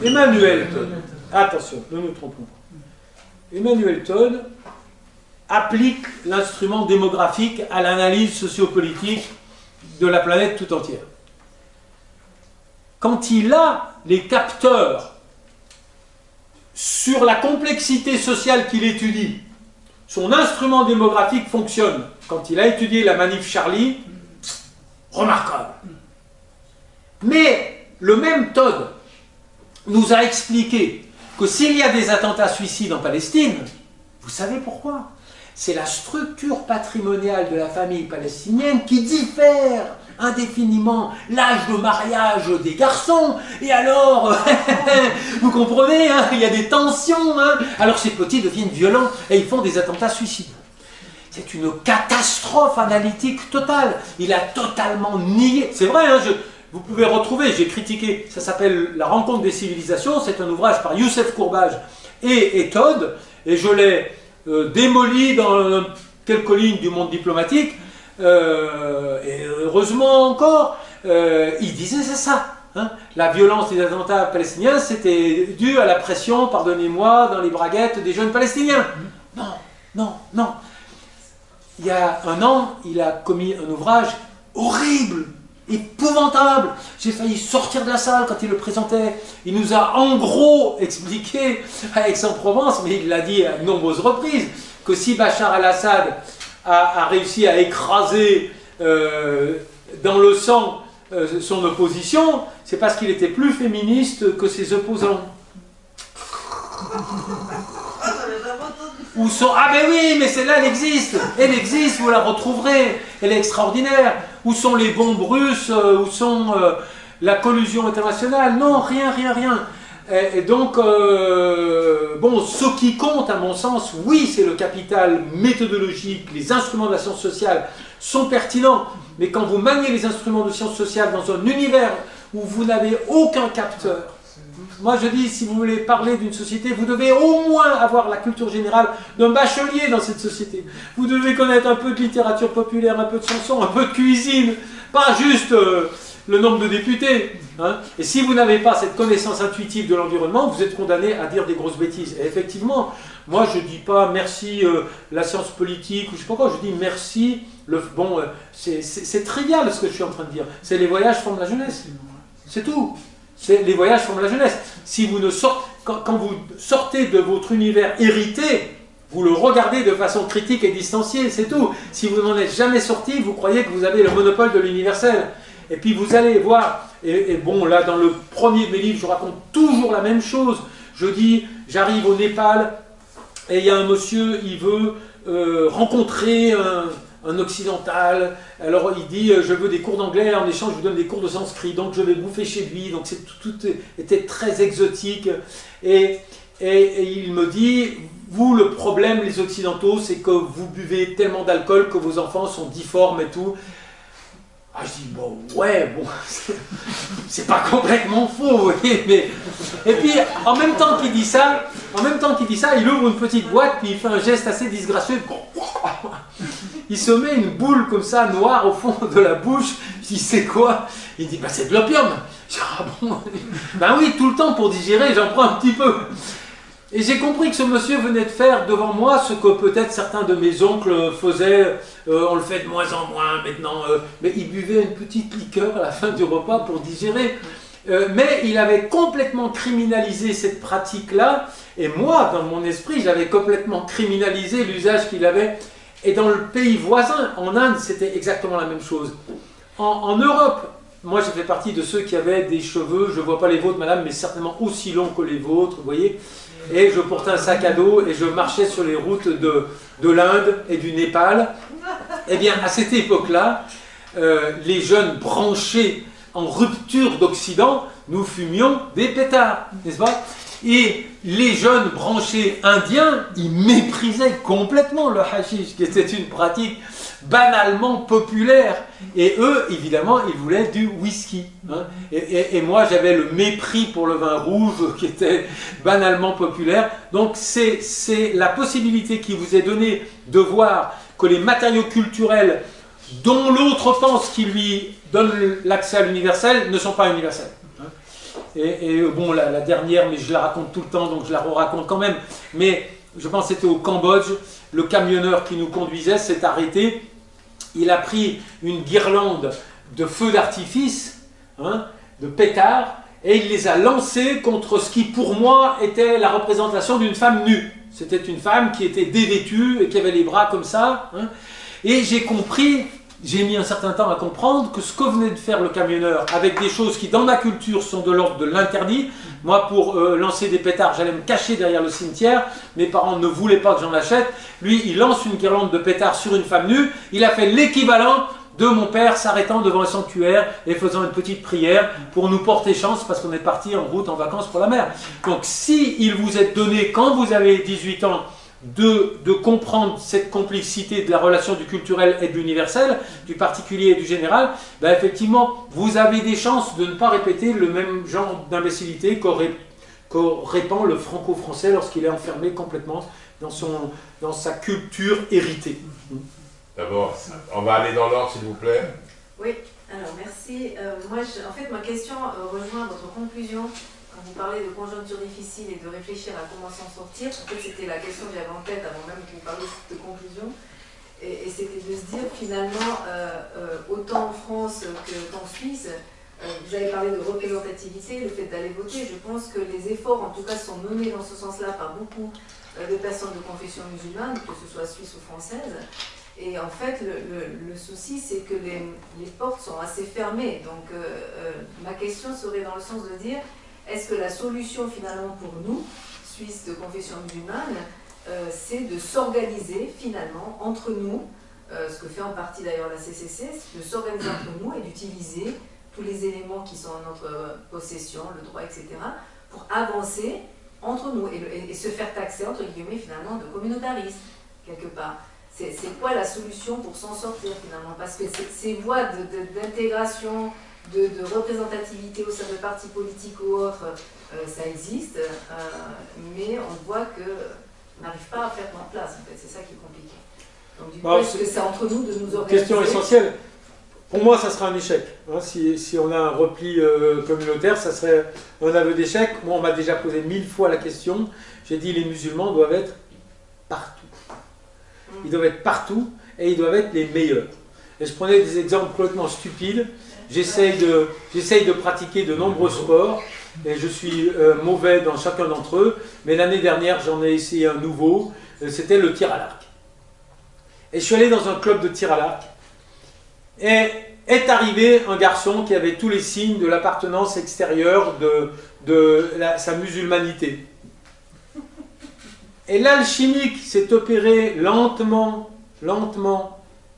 Emmanuel Todd. Attention, ne nous trompons pas. Emmanuel Todd, applique l'instrument démographique à l'analyse sociopolitique de la planète tout entière. Quand il a les capteurs sur la complexité sociale qu'il étudie, son instrument démographique fonctionne. Quand il a étudié la manif Charlie, remarquable. Mais le même Todd nous a expliqué que s'il y a des attentats suicides en Palestine, vous savez pourquoi? C'est la structure patrimoniale de la famille palestinienne qui diffère indéfiniment l'âge de mariage des garçons. Et alors, vous comprenez, hein, il y a des tensions. Hein, alors ces petits deviennent violents et ils font des attentats suicides. C'est une catastrophe analytique totale. Il a totalement nié. C'est vrai, hein, vous pouvez retrouver, j'ai critiqué, ça s'appelle La rencontre des civilisations, c'est un ouvrage par Youssef Courbage et Todd, et je l'ai démoli dans quelques lignes du Monde diplomatique, et heureusement encore, il disait c'est ça. Hein, la violence des attentats palestiniens, c'était dû à la pression, pardonnez-moi, dans les braguettes des jeunes palestiniens. Non, non, non. Il y a un an, il a commis un ouvrage horrible, épouvantable. J'ai failli sortir de la salle quand il le présentait. Il nous a en gros expliqué à Aix-en-Provence, mais il l'a dit à de nombreuses reprises, que si Bachar al-Assad a réussi à écraser dans le sang son opposition, c'est parce qu'il était plus féministe que ses opposants. Où sont... Ah ben oui, mais celle-là, elle existe, vous la retrouverez, elle est extraordinaire. Où sont les bombes russes, où sont la collusion internationale? Non, rien. Et donc, bon, ce qui compte, à mon sens, oui, c'est le capital méthodologique, les instruments de la science sociale sont pertinents, mais quand vous maniez les instruments de science sociale dans un univers où vous n'avez aucun capteur, moi je dis, si vous voulez parler d'une société, vous devez au moins avoir la culture générale d'un bachelier dans cette société. Vous devez connaître un peu de littérature populaire, un peu de chansons, un peu de cuisine, pas juste le nombre de députés. Hein. Et si vous n'avez pas cette connaissance intuitive de l'environnement, vous êtes condamné à dire des grosses bêtises. Et effectivement, moi je ne dis pas merci la science politique, ou je ne sais pas quoi, je dis merci, bon, c'est trivial ce que je suis en train de dire. C'est les voyages forment la jeunesse. C'est tout. Les voyages forment la jeunesse. Si vous ne quand vous sortez de votre univers hérité, vous le regardez de façon critique et distanciée, c'est tout. Si vous n'en êtes jamais sorti, vous croyez que vous avez le monopole de l'universel. Et puis vous allez voir, et bon, là dans le premier de mes livres, je raconte toujours la même chose. Je dis, j'arrive au Népal, et il y a un monsieur, il veut rencontrer un occidental. Alors il dit, je veux des cours d'anglais, en échange je vous donne des cours de sanskrit, donc je vais bouffer chez lui. Donc tout était très exotique. Et il me dit, vous le problème les occidentaux, c'est que vous buvez tellement d'alcool que vos enfants sont difformes et tout. Ah, je dis, bon, ouais, bon, c'est pas complètement faux, vous voyez, mais... Et puis, en même temps qu'il dit ça, il ouvre une petite boîte, puis il fait un geste assez disgracieux. Il se met une boule comme ça, noire, au fond de la bouche. Je dis, c'est quoi? Il dit, bah, c'est de l'opium. Je dis, ah bon? Ben oui, tout le temps, pour digérer, j'en prends un petit peu. Et j'ai compris que ce monsieur venait de faire devant moi ce que peut-être certains de mes oncles faisaient, on le fait de moins en moins maintenant, mais il buvait une petite liqueur à la fin du repas pour digérer. Mais il avait complètement criminalisé cette pratique-là, et moi, dans mon esprit, j'avais complètement criminalisé l'usage qu'il avait. Et dans le pays voisin, en Inde, c'était exactement la même chose. En Europe, moi j'ai fait partie de ceux qui avaient des cheveux, je ne vois pas les vôtres madame, mais certainement aussi longs que les vôtres, vous voyez. Et je portais un sac à dos et je marchais sur les routes de l'Inde et du Népal. Eh bien, à cette époque-là, les jeunes branchés en rupture d'Occident, nous fumions des pétards, n'est-ce pas? Et les jeunes branchés indiens, ils méprisaient complètement le hashish, qui était une pratique banalement populaire. Et eux, évidemment, ils voulaient du whisky. Hein. Et moi, j'avais le mépris pour le vin rouge, qui était banalement populaire. Donc, c'est la possibilité qui vous est donnée de voir que les matériaux culturels dont l'autre pense qui lui donne l'accès à l'universel ne sont pas universels. Et bon, la dernière, mais je la raconte tout le temps, donc je la raconte quand même. Mais je pense que c'était au Cambodge, le camionneur qui nous conduisait s'est arrêté, il a pris une guirlande de feux d'artifice, hein, de pétards, et il les a lancés contre ce qui pour moi était la représentation d'une femme nue. C'était une femme qui était dévêtue et qui avait les bras comme ça, hein. Et j'ai compris, j'ai mis un certain temps à comprendre que ce que venait de faire le camionneur avec des choses qui dans ma culture sont de l'ordre de l'interdit. Moi pour lancer des pétards j'allais me cacher derrière le cimetière, mes parents ne voulaient pas que j'en achète. Lui il lance une guirlande de pétards sur une femme nue, il a fait l'équivalent de mon père s'arrêtant devant un sanctuaire et faisant une petite prière pour nous porter chance parce qu'on est parti en route en vacances pour la mer. Donc si il vous est donné quand vous avez 18 ans de comprendre cette complexité de la relation du culturel et de l'universel, du particulier et du général, ben effectivement, vous avez des chances de ne pas répéter le même genre d'imbécilité qu'au répand le franco-français lorsqu'il est enfermé complètement dans sa culture héritée. D'abord, on va aller dans l'ordre, s'il vous plaît. Oui, alors merci. Moi, en fait, ma question rejoint votre conclusion. Quand vous parlez de conjoncture difficile et de réfléchir à comment s'en sortir, en fait, c'était la question que j'avais en tête avant même que vous parliez de conclusion. Et c'était de se dire, finalement, autant en France qu'en Suisse, vous avez parlé de représentativité, le fait d'aller voter. Je pense que les efforts, en tout cas, sont menés dans ce sens-là par beaucoup de personnes de confession musulmane, que ce soit suisse ou française. Et en fait, le souci, c'est que les portes sont assez fermées. Donc, ma question serait dans le sens de dire, est-ce que la solution, finalement, pour nous, Suisses de confession musulmane, c'est de s'organiser, finalement, entre nous, ce que fait en partie d'ailleurs la CCC, de s'organiser entre nous et d'utiliser tous les éléments qui sont en notre possession, le droit, etc., pour avancer entre nous et se faire taxer, entre guillemets, finalement, de communautarisme, quelque part. C'est quoi la solution pour s'en sortir, finalement? Parce que ces voies d'intégration, de représentativité au sein de partis politiques ou autres, ça existe, mais on voit qu'on n'arrive pas à faire en place, en fait. C'est ça qui est compliqué. Donc, du coup, est-ce que c'est entre nous de nous organiser? Question essentielle. Pour moi, ça sera un échec. Hein, si on a un repli communautaire, ça serait un aveu d'échec. Moi, on m'a déjà posé 1000 fois la question. J'ai dit les musulmans doivent être partout. Ils doivent être partout et ils doivent être les meilleurs. Et je prenais des exemples complètement stupides. J'essaye de pratiquer de nombreux sports et je suis mauvais dans chacun d'entre eux. Mais l'année dernière, j'en ai essayé un nouveau. C'était le tir à l'arc. Et je suis allé dans un club de tir à l'arc. Et est arrivé un garçon qui avait tous les signes de l'appartenance extérieure de sa musulmanité. Et l'alchimique s'est opéré lentement,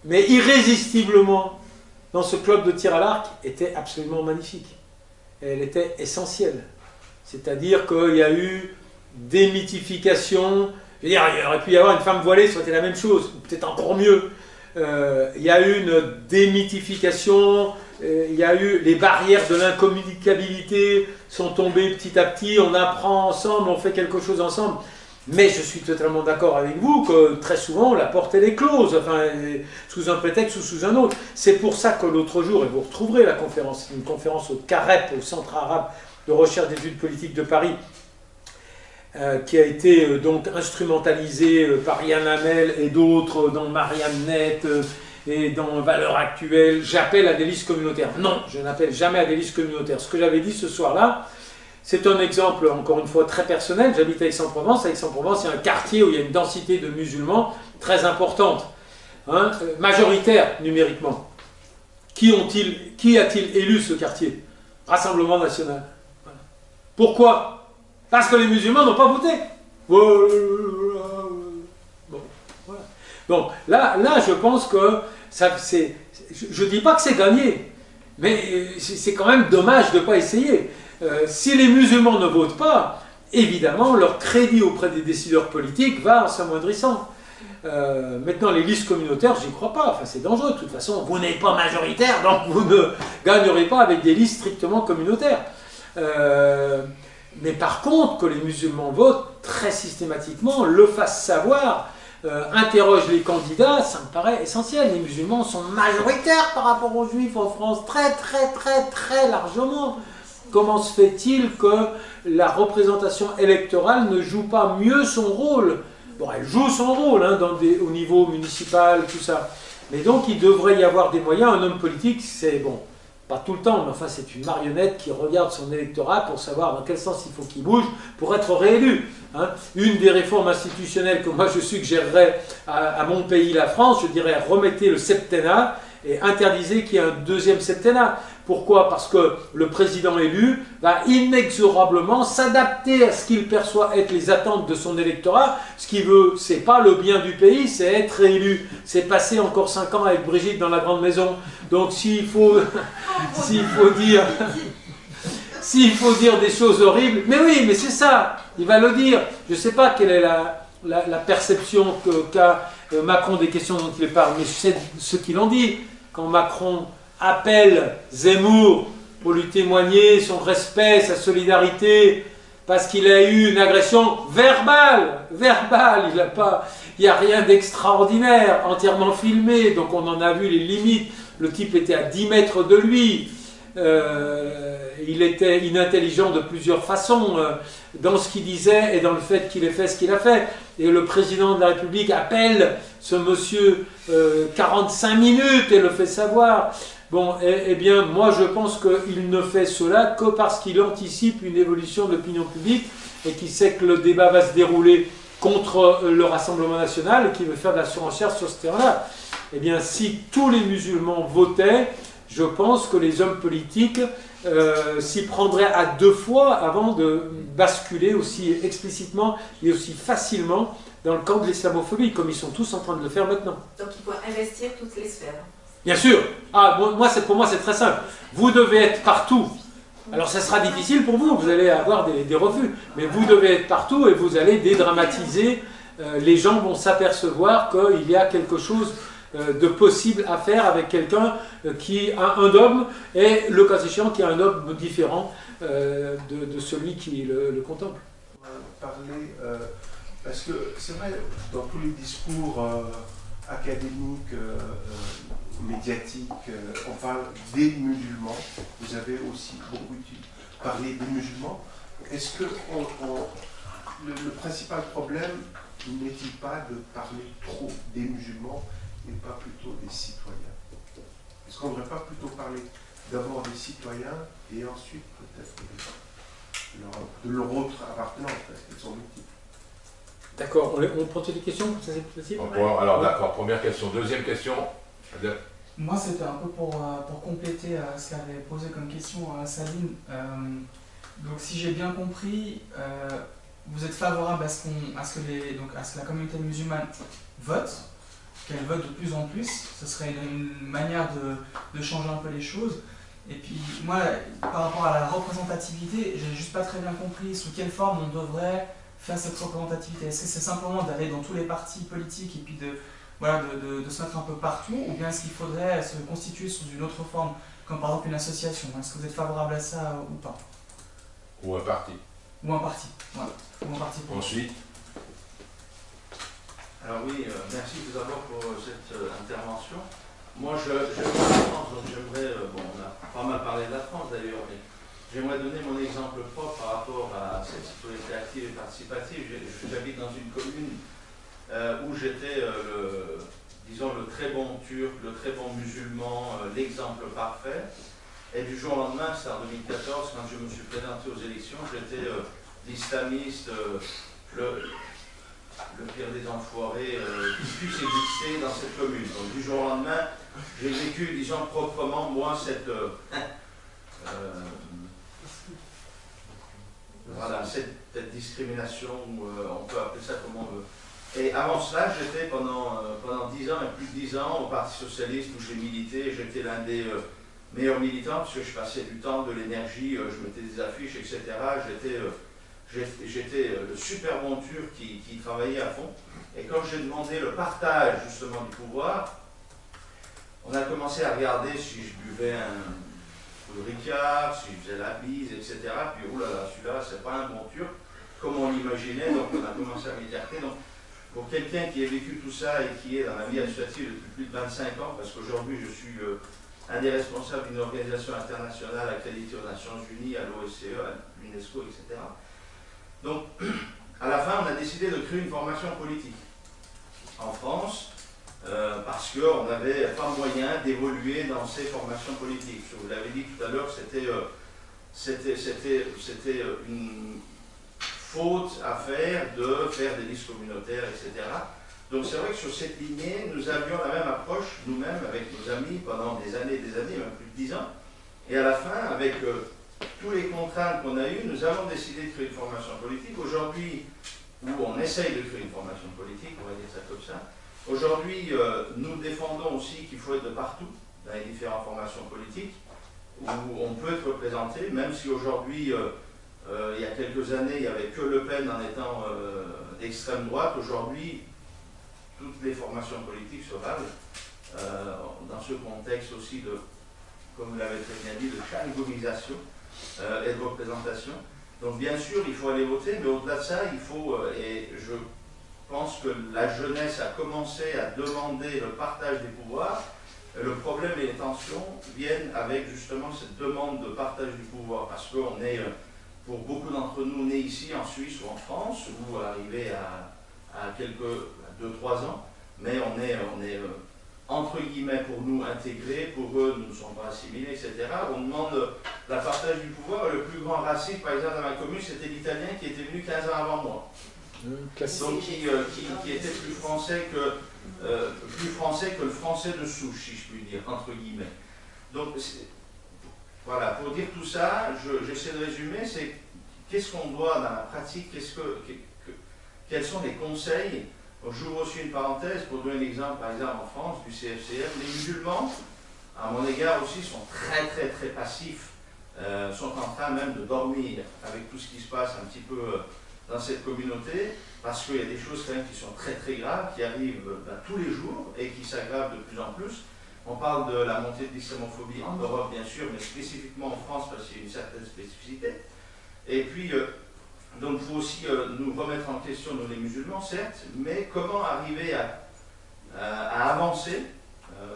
mais irrésistiblement dans ce club de tir à l'arc, était absolument magnifique. Et elle était essentielle. C'est-à-dire qu'il y a eu démythification. Je veux dire, il aurait pu y avoir une femme voilée, ça aurait été la même chose, ou peut-être encore mieux. Il y a eu une démythification, il y a eu les barrières de l'incommunicabilité sont tombées petit à petit, on apprend ensemble, on fait quelque chose ensemble. Mais je suis totalement d'accord avec vous que très souvent la porte elle est close, enfin, sous un prétexte ou sous un autre. C'est pour ça que l'autre jour, et vous retrouverez la conférence, une conférence au CAREP, au Centre arabe de recherche d'études politiques de Paris, qui a été donc instrumentalisée par Yann Hamel et d'autres dans Marianne-Net et dans Valeurs Actuelles. J'appelle à des listes communautaires. Non, je n'appelle jamais à des listes communautaires. Ce que j'avais dit ce soir-là, c'est un exemple, encore une fois, très personnel. J'habite à Aix-en-Provence. À Aix-en-Provence, il y a un quartier où il y a une densité de musulmans très importante, hein, majoritaire numériquement. Qui a-t-il élu ce quartier? Rassemblement national. Voilà. Pourquoi? Parce que les musulmans n'ont pas voté. Bon, voilà. Donc là, je pense que je ne dis pas que c'est gagné, mais c'est quand même dommage de ne pas essayer. Si les musulmans ne votent pas, évidemment, leur crédit auprès des décideurs politiques va en s'amoindrissant. Maintenant, les listes communautaires, j'y crois pas. Enfin, c'est dangereux. De toute façon, vous n'êtes pas majoritaire, donc vous ne gagnerez pas avec des listes strictement communautaires. Mais par contre, que les musulmans votent très systématiquement, le fassent savoir, interrogent les candidats, ça me paraît essentiel. Les musulmans sont majoritaires par rapport aux juifs en France, très largement. Comment se fait-il que la représentation électorale ne joue pas mieux son rôle Bon, elle joue son rôle hein, au niveau municipal, tout ça. Mais donc, il devrait y avoir des moyens. Un homme politique, c'est bon, pas tout le temps, mais enfin, c'est une marionnette qui regarde son électorat pour savoir dans quel sens il faut qu'il bouge pour être réélu. Hein. Une des réformes institutionnelles que moi je suggérerais à mon pays, la France, je dirais remettez le septennat et interdisez qu'il y ait un deuxième septennat. Pourquoi? Parce que le président élu va inexorablement s'adapter à ce qu'il perçoit être les attentes de son électorat. Ce qu'il veut, c'est pas le bien du pays, c'est être réélu. C'est passer encore 5 ans avec Brigitte dans la grande maison. Donc s'il faut dire des choses horribles, mais oui, mais c'est ça, il va le dire. Je ne sais pas quelle est la perception qu'a Macron des questions dont il parle, mais c'est ce qu'il en dit. Quand Macron appelle Zemmour pour lui témoigner son respect, sa solidarité, parce qu'il a eu une agression verbale, il n'y a rien d'extraordinaire, entièrement filmé, donc on en a vu les limites, le type était à 10 mètres de lui, il était inintelligent de plusieurs façons dans ce qu'il disait et dans le fait qu'il ait fait ce qu'il a fait. Et le président de la République appelle ce monsieur 45 minutes et le fait savoir. Bon, eh bien, moi je pense qu'il ne fait cela que parce qu'il anticipe une évolution de l'opinion publique et qu'il sait que le débat va se dérouler contre le Rassemblement national et qu'il veut faire de la surenchère sur ce terrain-là. Eh bien, si tous les musulmans votaient, je pense que les hommes politiques s'y prendraient à 2 fois avant de basculer aussi explicitement et aussi facilement dans le camp de l'islamophobie, comme ils sont tous en train de le faire maintenant. Donc il faut investir toutes les sphères. Bien sûr. Pour moi, c'est très simple. Vous devez être partout. Alors, ça sera difficile pour vous, vous allez avoir des refus. Mais vous devez être partout et vous allez dédramatiser. Les gens vont s'apercevoir qu'il y a quelque chose de possible à faire avec quelqu'un qui a un dogme et, le cas échéant, qui a un dogme différent de celui qui le contemple. Parler, parce que c'est vrai, dans tous les discours académiques, médiatiques, on parle des musulmans. Vous avez aussi beaucoup parlé des musulmans. Est-ce que le principal problème n'est-il pas de parler trop des musulmans et pas plutôt des citoyens? Est-ce qu'on ne devrait pas plutôt parler d'abord des citoyens et ensuite peut-être de leur autre appartenance, parce qu'ils sont multiples? D'accord, on prend toutes les questions, ça c'est possible? Alors d'accord, première question. Deuxième question. Moi c'était un peu pour compléter ce qu'avait posé comme question Saline. Donc si j'ai bien compris, vous êtes favorable à ce que la communauté musulmane vote, qu'elle vote de plus en plus. Ce serait une manière de changer un peu les choses. Et puis moi, par rapport à la représentativité, j'ai juste pas très bien compris sous quelle forme on devrait faire cette représentativité. Est-ce que c'est simplement d'aller dans tous les partis politiques et puis de se mettre un peu partout, ou bien est-ce qu'il faudrait se constituer sous une autre forme, comme par exemple une association? Est-ce que vous êtes favorable à ça ou pas? Ou un parti. Ou un parti, voilà. Ou un parti politique. Ensuite. Alors oui, merci tout d'abord pour cette intervention. Moi, je viens de la France, donc j'aimerais, on a pas mal parlé de la France d'ailleurs, mais j'aimerais donner mon exemple propre par rapport à cette citoyenneté active et participative. J'habite dans une commune où j'étais, le très bon turc, le très bon musulman, l'exemple parfait. Et du jour au lendemain, c'était en 2014, quand je me suis présenté aux élections, j'étais l'islamiste, le pire des enfoirés qui puisse exister dans cette commune. Donc du jour au lendemain, j'ai vécu, disons proprement, moi, cette discrimination, on peut appeler ça comme on veut. Et avant cela, j'étais pendant 10 ans, et plus de 10 ans, au Parti Socialiste où j'ai milité. J'étais l'un des meilleurs militants, parce que je passais du temps, de l'énergie, je mettais des affiches, etc. J'étais le super bon turc qui travaillait à fond. Et quand j'ai demandé le partage justement du pouvoir, on a commencé à regarder si je buvais un coup de Ricard, si je faisais la bise, etc. Puis oulala, celui-là, c'est pas un bon turc, comme on l'imaginait, donc on a commencé à m'écarter. Donc pour quelqu'un qui a vécu tout ça et qui est dans la vie associative depuis plus de 25 ans, parce qu'aujourd'hui je suis un des responsables d'une organisation internationale accréditée aux Nations Unies, à l'OSCE, à l'UNESCO, etc. Donc, à la fin, on a décidé décidé de créer une formation politique en France parce qu'on n'avait pas moyen d'évoluer dans ces formations politiques. Je vous l'avais dit tout à l'heure, c'était une faute à faire de faire des listes communautaires, etc. Donc c'est vrai que sur cette lignée, nous avions la même approche, nous-mêmes, avec nos amis, pendant des années, même plus de 10 ans. Et à la fin, avec tous les contraintes qu'on a eues, nous avons décidé de créer une formation politique. Aujourd'hui, où on essaye de créer une formation politique, on va dire ça comme ça. Aujourd'hui, nous défendons aussi qu'il faut être de partout, dans les différentes formations politiques, où on peut être représenté, même si aujourd'hui, il y a quelques années, il n'y avait que Le Pen en étant d'extrême droite. Aujourd'hui, toutes les formations politiques se valent, dans ce contexte aussi de, comme vous l'avez très bien dit, de charingomisation et de représentation. Donc bien sûr, il faut aller voter, mais au-delà de ça, il faut, et je pense que la jeunesse a commencé à demander le partage des pouvoirs. Le problème et les tensions viennent avec justement cette demande de partage du pouvoir, parce qu'on est, pour beaucoup d'entre nous, nés ici en Suisse ou en France, ou arrivés à 2-3 ans, mais on est entre guillemets pour nous intégrés, pour eux nous ne sommes pas assimilés, etc. On demande la partage du pouvoir. Le plus grand raciste, par exemple, dans ma commune, c'était l'Italien qui était venu 15 ans avant moi. Donc qui était plus français que le français de souche, si je puis dire, entre guillemets. Donc voilà, pour dire tout ça, j'essaie de résumer, c'est qu'est-ce qu'on doit dans la pratique, quels sont les conseils. J'ouvre aussi une parenthèse pour donner un exemple, par exemple en France, du CFCF. Les musulmans, à mon égard aussi, sont très très très passifs, sont en train même de dormir avec tout ce qui se passe un petit peu dans cette communauté, parce qu'il y a des choses quand même qui sont très très graves, qui arrivent tous les jours et qui s'aggravent de plus en plus. On parle de la montée de l'islamophobie en Europe bien sûr, mais spécifiquement en France parce qu'il y a une certaine spécificité. Et puis, donc il faut aussi nous remettre en question, nous les musulmans, certes, mais comment arriver à avancer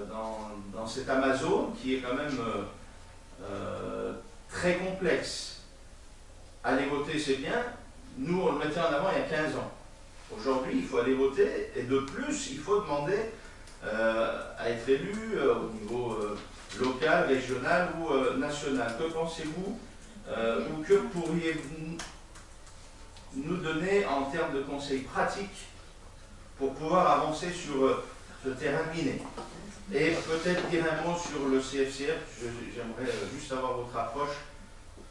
dans cette Amazone qui est quand même très complexe. Aller voter, c'est bien. Nous, on le mettait en avant il y a 15 ans. Aujourd'hui, il faut aller voter et de plus, il faut demander à être élu au niveau local, régional ou national. Que pensez-vous ou que pourriez-vous nous donner en termes de conseils pratiques pour pouvoir avancer sur ce terrain miné? Et peut-être dire un mot sur le CFCF, j'aimerais juste avoir votre approche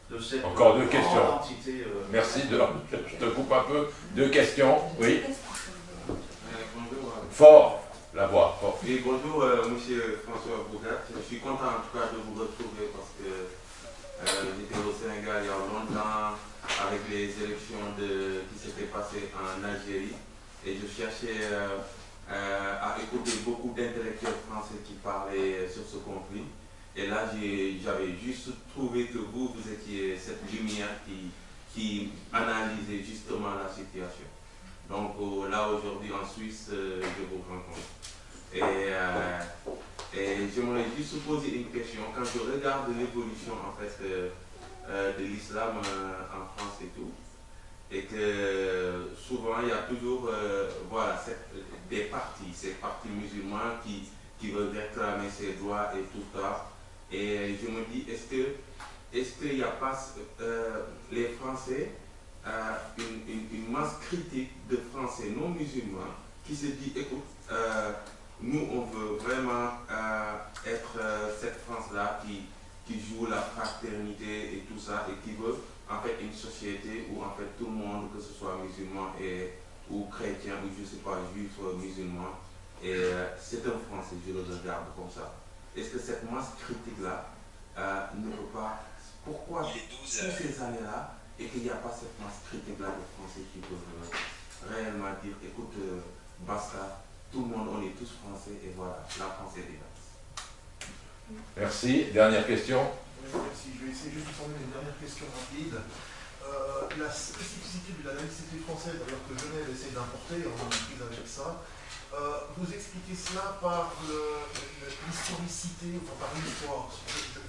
de cette encore deux questions. Entité. Merci, je te coupe un peu. Deux questions, oui. Bonjour. Fort, la voix, fort. Oui, bonjour, monsieur François Bougat. Je suis content en tout cas de vous retrouver parce que j'étais au Sénégal il y a longtemps avec les élections qui s'étaient passées en Algérie et je cherchais à écouter beaucoup d'intellectuels français qui parlaient sur ce conflit. Et là, j'avais juste trouvé que vous étiez cette lumière qui analysait justement la situation. Donc là, aujourd'hui, en Suisse, je vous rencontre. Et j'aimerais juste poser une question. Quand je regarde l'évolution, en fait, de l'islam en France et tout, et que souvent, il y a toujours voilà, ces partis musulmans qui veulent réclamer ses droits et tout ça. Et je me dis, est-ce qu'il n'y a pas les Français, une masse critique de Français non musulmans qui se dit, écoute, nous on veut vraiment être cette France-là qui joue la fraternité et tout ça et qui veut en fait une société où en fait tout le monde, que ce soit musulman ou chrétien ou je ne sais pas, juif ou musulman, et c'est un Français, je le regarde comme ça. Est-ce que cette masse critique-là ne peut pas... Pourquoi toutes ces années-là et qu'il n'y a pas cette masse critique-là de Français qui peuvent réellement dire, écoute, basta, tout le monde, on est tous Français et voilà, la France est diverse. Merci. Dernière question. Oui, merci. Je vais essayer juste de formuler une dernière question rapide. La spécificité de la laïcité française, alors que Genève essaie d'importer, on est prise avec ça, vous expliquez cela par l'historicité, enfin par l'histoire.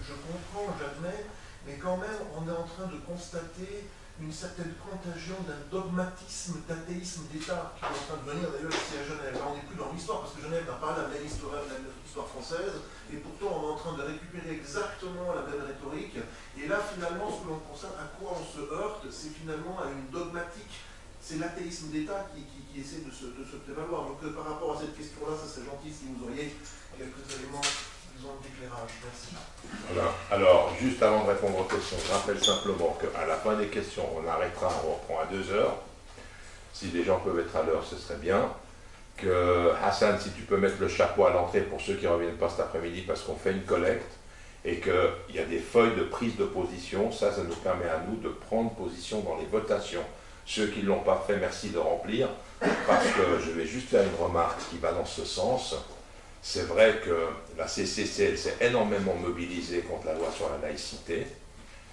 Je comprends, j'admets, mais quand même, on est en train de constater une certaine contagion d'un dogmatisme, d'athéisme d'État qui est en train de venir d'ailleurs ici à Genève. Là, on n'est plus dans l'histoire parce que Genève n'a pas la même histoire française et pourtant on est en train de récupérer exactement la même rhétorique. Et là, finalement, ce que l'on constate, à quoi on se heurte, c'est finalement à une dogmatique. C'est l'athéisme d'État qui essaie de se prévaloir. Donc par rapport à cette question-là, ça serait gentil si vous auriez quelques éléments d'éclairage. Merci. Voilà. Alors, juste avant de répondre aux questions, je rappelle simplement qu'à la fin des questions, on arrêtera, on reprend à 2 heures. Si les gens peuvent être à l'heure, ce serait bien. Que Hassan, si tu peux mettre le chapeau à l'entrée pour ceux qui ne reviennent pas cet après-midi, parce qu'on fait une collecte, et qu'il y a des feuilles de prise de position, ça nous permet à nous de prendre position dans les votations. Ceux qui ne l'ont pas fait, merci de remplir, parce que je vais juste faire une remarque qui va dans ce sens. C'est vrai que la CCC, elle s'est énormément mobilisée contre la loi sur la laïcité,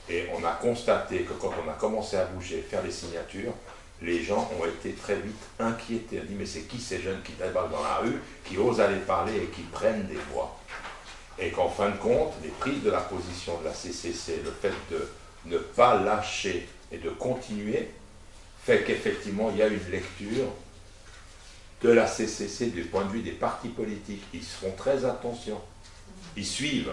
et on a constaté que quand on a commencé à bouger, faire les signatures, les gens ont été très vite inquiétés. On dit, mais c'est qui ces jeunes qui débarquent dans la rue, qui osent aller parler et qui prennent des voix? Et qu'en fin de compte, les prises de la position de la CCC, le fait de ne pas lâcher et de continuer, fait qu'effectivement, il y a une lecture de la CCC du point de vue des partis politiques. Ils font très attention. Ils suivent.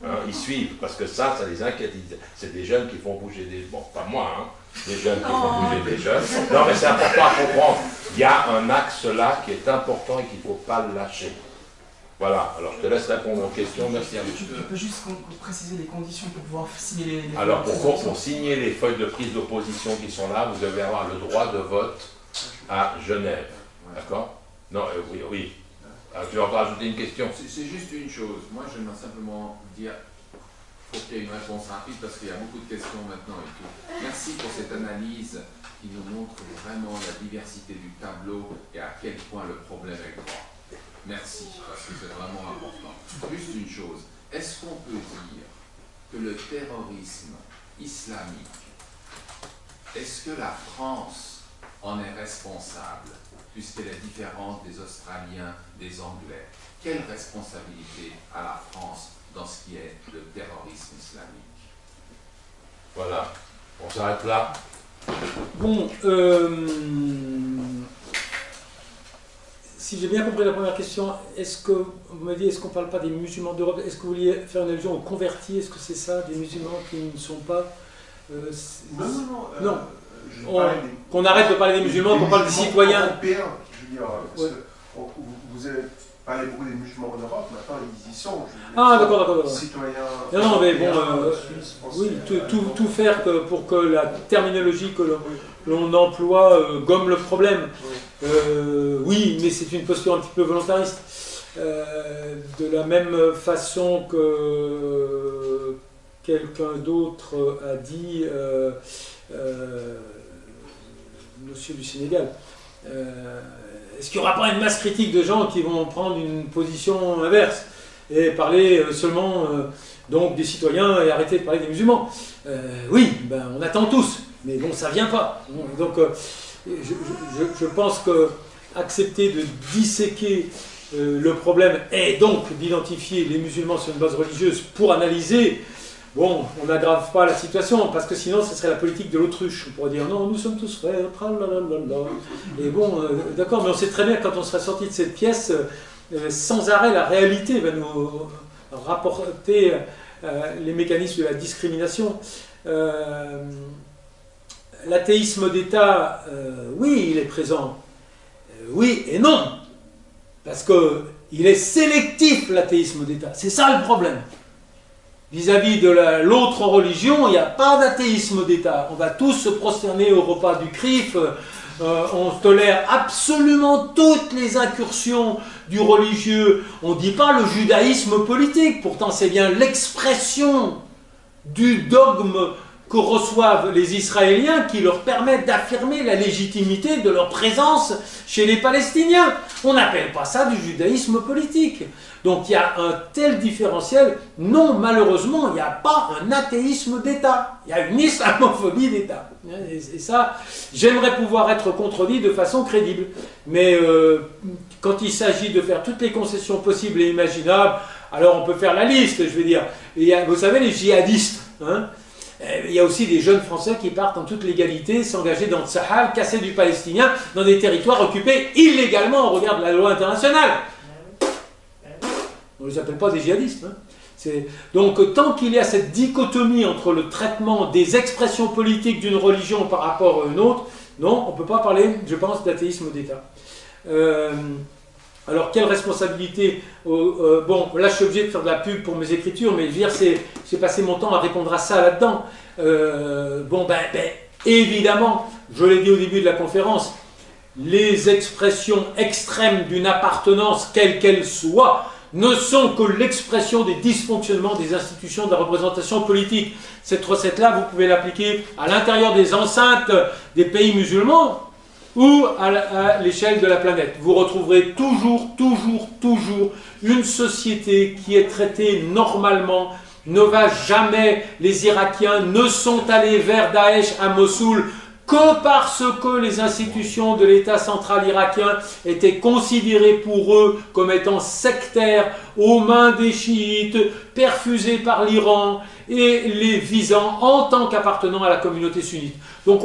Hein, ils suivent, parce que ça les inquiète. C'est des jeunes qui font bouger des... Bon, pas moi, hein. Des jeunes qui font bouger des jeunes. Non, mais c'est important à comprendre. Il y a un axe là qui est important et qu'il ne faut pas le lâcher. Voilà, alors je te laisse répondre aux questions. Merci à vous. Tu peux juste préciser les conditions pour pouvoir signer les alors, pour signer les feuilles de prise d'opposition qui sont là, vous devez avoir le droit de vote à Genève. D'accord? Non, oui. Alors, tu vas encore ajouter une question? C'est juste une chose. Moi, j'aimerais simplement dire qu'il faut qu'il y ait une réponse rapide parce qu'il y a beaucoup de questions maintenant et tout. Merci pour cette analyse qui nous montre vraiment la diversité du tableau et à quel point le problème est grand. Merci, parce que c'est vraiment important. Juste une chose. Est-ce qu'on peut dire que le terrorisme islamique, est-ce que la France en est responsable, puisqu'elle est différente des Australiens, des Anglais? Quelle responsabilité a la France dans ce qui est le terrorisme islamique? Voilà, on s'arrête là. Bon, si j'ai bien compris la première question, est-ce que, vous m'avez dit, est-ce qu'on ne parle pas des musulmans d'Europe? Est-ce que vous vouliez faire une allusion aux convertis? Est-ce que c'est ça, des musulmans qui ne sont pas... non. Qu'on arrête de parler des musulmans, qu'on parle des citoyens. Européens, je veux dire, parce que vous avez parlé beaucoup des musulmans en Europe, maintenant ils y sont. Ah, d'accord. Citoyens. Non, mais bon, oui, tout faire pour que la terminologie que l'on emploie gomme le problème. Oui, mais c'est une posture un petit peu volontariste. De la même façon que quelqu'un d'autre a dit, monsieur du Sénégal, est-ce qu'il n'y aura pas une masse critique de gens qui vont prendre une position inverse et parler seulement donc des citoyens et arrêter de parler des musulmans? Oui, ben, on attend tous, mais bon, ça ne vient pas. Donc, je pense que accepter de disséquer le problème et donc d'identifier les musulmans sur une base religieuse pour analyser, bon, on n'aggrave pas la situation, parce que sinon, ce serait la politique de l'autruche. On pourrait dire, non, nous sommes tous frères, tralalala. Et bon, d'accord, mais on sait très bien que quand on sera sorti de cette pièce, sans arrêt, la réalité va nous rapporter les mécanismes de la discrimination. L'athéisme d'État, oui, il est présent. Oui et non. Parce qu'il est sélectif, l'athéisme d'État. C'est ça le problème. Vis-à-vis de l'autre religion, il n'y a pas d'athéisme d'État. On va tous se prosterner au repas du CRIF. On tolère absolument toutes les incursions du religieux. On ne dit pas le judaïsme politique. Pourtant, c'est bien l'expression du dogme que reçoivent les Israéliens qui leur permettent d'affirmer la légitimité de leur présence chez les Palestiniens. On n'appelle pas ça du judaïsme politique. Donc il y a un tel différentiel. Non, malheureusement, il n'y a pas un athéisme d'État. Il y a une islamophobie d'État. Et ça, j'aimerais pouvoir être contredit de façon crédible. Mais quand il s'agit de faire toutes les concessions possibles et imaginables, alors on peut faire la liste, je veux dire. Et vous savez, les djihadistes, hein, Il y a aussi des jeunes Français qui partent en toute légalité, s'engager dans le Sahel, casser du palestinien dans des territoires occupés illégalement au regard de la loi internationale. On ne les appelle pas des djihadistes. Hein. Donc tant qu'il y a cette dichotomie entre le traitement des expressions politiques d'une religion par rapport à une autre, non, on ne peut pas parler, je pense, d'athéisme d'État. Alors, quelle responsabilité bon, là, je suis obligé de faire de la pub pour mes écritures, mais je veux dire, j'ai passé mon temps à répondre à ça là-dedans. Bon, évidemment, je l'ai dit au début de la conférence, les expressions extrêmes d'une appartenance, quelle qu'elle soit, ne sont que l'expression des dysfonctionnements des institutions de la représentation politique. Cette recette-là, vous pouvez l'appliquer à l'intérieur des enceintes des pays musulmans, ou à l'échelle de la planète. Vous retrouverez toujours une société qui est traitée normalement, ne va jamais, les Irakiens ne sont allés vers Daesh à Mossoul que parce que les institutions de l'État central irakien étaient considérées pour eux comme étant sectaires aux mains des chiites, perfusées par l'Iran et les visant en tant qu'appartenant à la communauté sunnite. Donc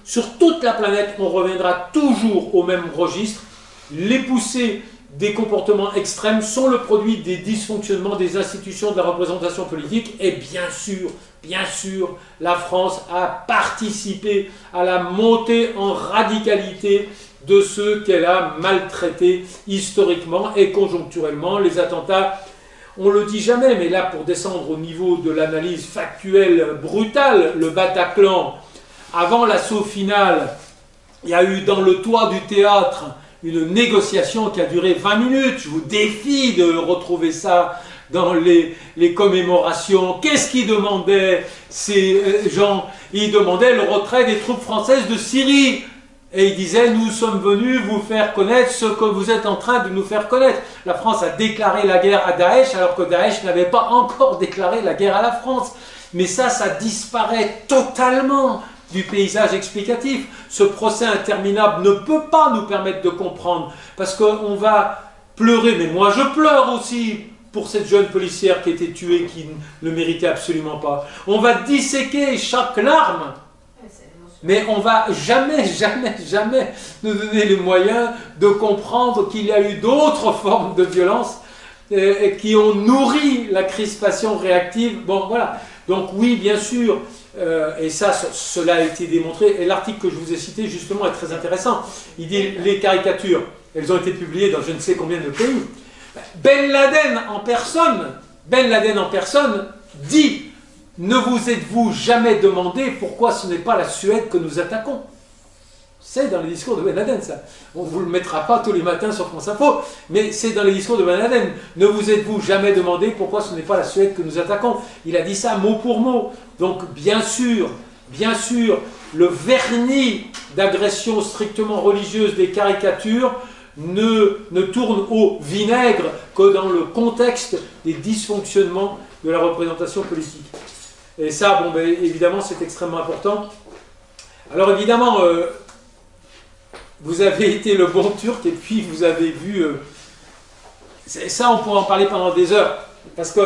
sur toute la planète, on reviendra toujours au même registre. Les poussées des comportements extrêmes sont le produit des dysfonctionnements des institutions de la représentation politique et bien sûr, la France a participé à la montée en radicalité de ceux qu'elle a maltraités historiquement et conjoncturellement. Les attentats, on ne le dit jamais, mais là pour descendre au niveau de l'analyse factuelle brutale, le Bataclan, avant l'assaut final, il y a eu dans le toit du théâtre une négociation qui a duré 20 minutes. Je vous défie de retrouver ça dans les commémorations. Qu'est-ce qu'ils demandaient ces gens? Ils demandaient le retrait des troupes françaises de Syrie. Et ils disaient, nous sommes venus vous faire connaître ce que vous êtes en train de nous faire connaître. La France a déclaré la guerre à Daesh, alors que Daesh n'avait pas encore déclaré la guerre à la France. Mais ça disparaît totalement du paysage explicatif. Ce procès interminable ne peut pas nous permettre de comprendre, parce qu'on va pleurer, mais moi je pleure aussi pour cette jeune policière qui a été tuée, qui ne le méritait absolument pas. On va disséquer chaque larme, mais on va jamais nous donner les moyens de comprendre qu'il y a eu d'autres formes de violence qui ont nourri la crispation réactive. Bon, voilà. Donc oui, bien sûr, et cela a été démontré, et l'article que je vous ai cité justement est très intéressant. Il dit les caricatures, elles ont été publiées dans je ne sais combien de pays. Ben Laden en personne dit: ne vous êtes-vous jamais demandé pourquoi ce n'est pas la Suède que nous attaquons? C'est dans les discours de Ben Laden, ça. On ne vous le mettra pas tous les matins sur France Info, mais c'est dans les discours de Ben Laden. Ne vous êtes-vous jamais demandé pourquoi ce n'est pas la Suède que nous attaquons? Il a dit ça mot pour mot. Donc bien sûr, le vernis d'agression strictement religieuse des caricatures ne tourne au vinaigre que dans le contexte des dysfonctionnements de la représentation politique. Et ça, bon, évidemment, c'est extrêmement important. Alors évidemment, vous avez été le bon Turc et puis vous avez vu... ça, on pourrait en parler pendant des heures. Parce que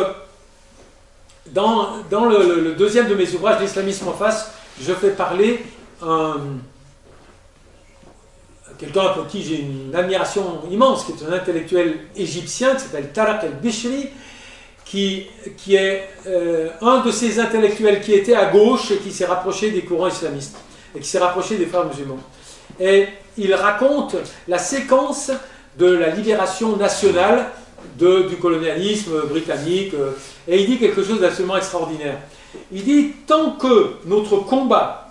dans le deuxième de mes ouvrages, L'islamisme en face, je fais parler quelqu'un pour qui j'ai une admiration immense, qui est un intellectuel égyptien, qui s'appelle Tarek el-Bishri, qui est un de ces intellectuels qui était à gauche et qui s'est rapproché des courants islamistes, et qui s'est rapproché des frères musulmans. Et il raconte la séquence de la libération nationale du colonialisme britannique, et il dit quelque chose d'absolument extraordinaire. Il dit, tant que notre combat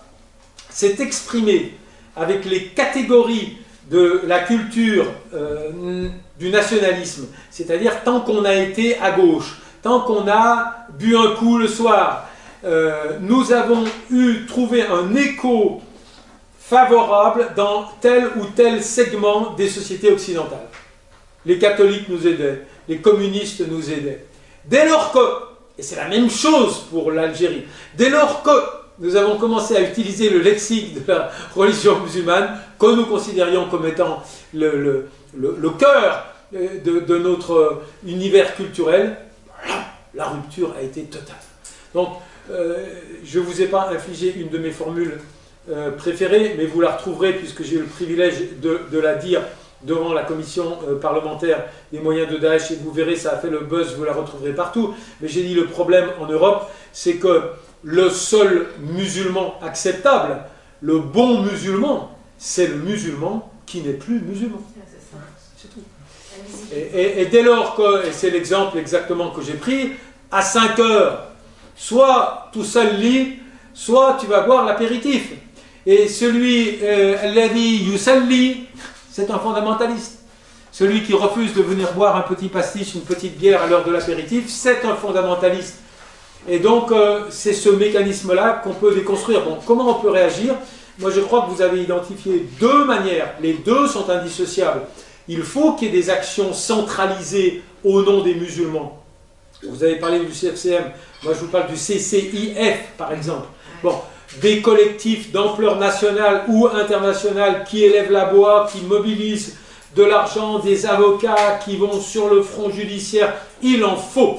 s'est exprimé avec les catégories de la culture du nationalisme, c'est-à-dire tant qu'on a été à gauche, tant qu'on a bu un coup le soir, nous avons trouvé un écho favorable dans tel ou tel segment des sociétés occidentales. Les catholiques nous aidaient, les communistes nous aidaient. Dès lors que, et c'est la même chose pour l'Algérie, dès lors que nous avons commencé à utiliser le lexique de la religion musulmane, que nous considérions comme étant le cœur de notre univers culturel, la rupture a été totale. Donc, je ne vous ai pas infligé une de mes formules préférées, mais vous la retrouverez puisque j'ai eu le privilège de la dire devant la commission parlementaire des moyens de Daesh, et vous verrez, ça a fait le buzz, vous la retrouverez partout. Mais j'ai dit le problème en Europe, c'est que le seul musulman acceptable, le bon musulman, c'est le musulman qui n'est plus musulman. C'est tout. Et dès lors que, et c'est l'exemple exactement que j'ai pris, à 5 heures, soit tout seul lit, soit tu vas boire l'apéritif. Et celui, alladhi yusalli, c'est un fondamentaliste. Celui qui refuse de venir boire un petit pastis, une petite bière à l'heure de l'apéritif, c'est un fondamentaliste. Et donc, c'est ce mécanisme-là qu'on peut déconstruire. Bon, comment on peut réagir? Moi, je crois que vous avez identifié deux manières. Les deux sont indissociables. Il faut qu'il y ait des actions centralisées au nom des musulmans. Vous avez parlé du CFCM. Moi, je vous parle du CCIF, par exemple. Bon, des collectifs d'ampleur nationale ou internationale qui élèvent la voix, qui mobilisent de l'argent, des avocats qui vont sur le front judiciaire. Il en faut.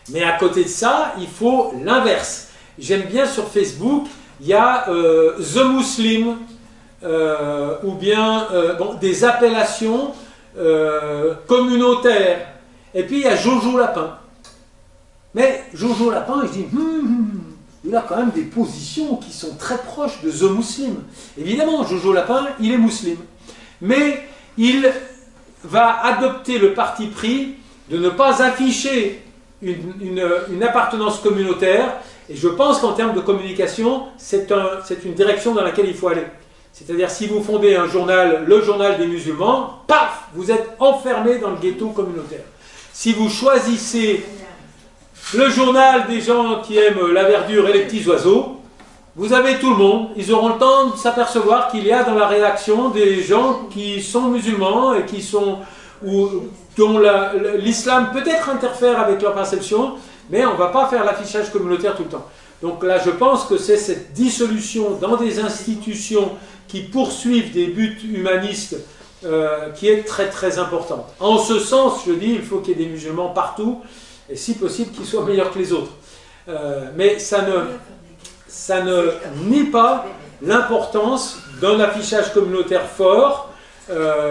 Mais à côté de ça, il faut l'inverse. J'aime bien sur Facebook, il y a The Muslim, ou bien bon, des appellations communautaires. Et puis il y a Jojo Lapin. Mais Jojo Lapin, je dis, il a quand même des positions qui sont très proches de The Muslim. Évidemment, Jojo Lapin, il est musulman. Mais il va adopter le parti pris de ne pas afficher une appartenance communautaire. Et je pense qu'en termes de communication, c'est une direction dans laquelle il faut aller. C'est-à-dire, si vous fondez un journal, le journal des musulmans, paf, vous êtes enfermé dans le ghetto communautaire. Si vous choisissez le journal des gens qui aiment la verdure et les petits oiseaux, vous avez tout le monde. Ils auront le temps de s'apercevoir qu'il y a dans la rédaction des gens qui sont musulmans et qui sont, ou dont l'islam peut-être interfère avec leur perception, mais on ne va pas faire l'affichage communautaire tout le temps. Donc là, je pense que c'est cette dissolution dans des institutions qui poursuivent des buts humanistes qui est très très importante. En ce sens, je dis, il faut qu'il y ait des musulmans partout, et si possible qu'ils soient meilleurs que les autres. Mais ça ne nie pas l'importance d'un affichage communautaire fort,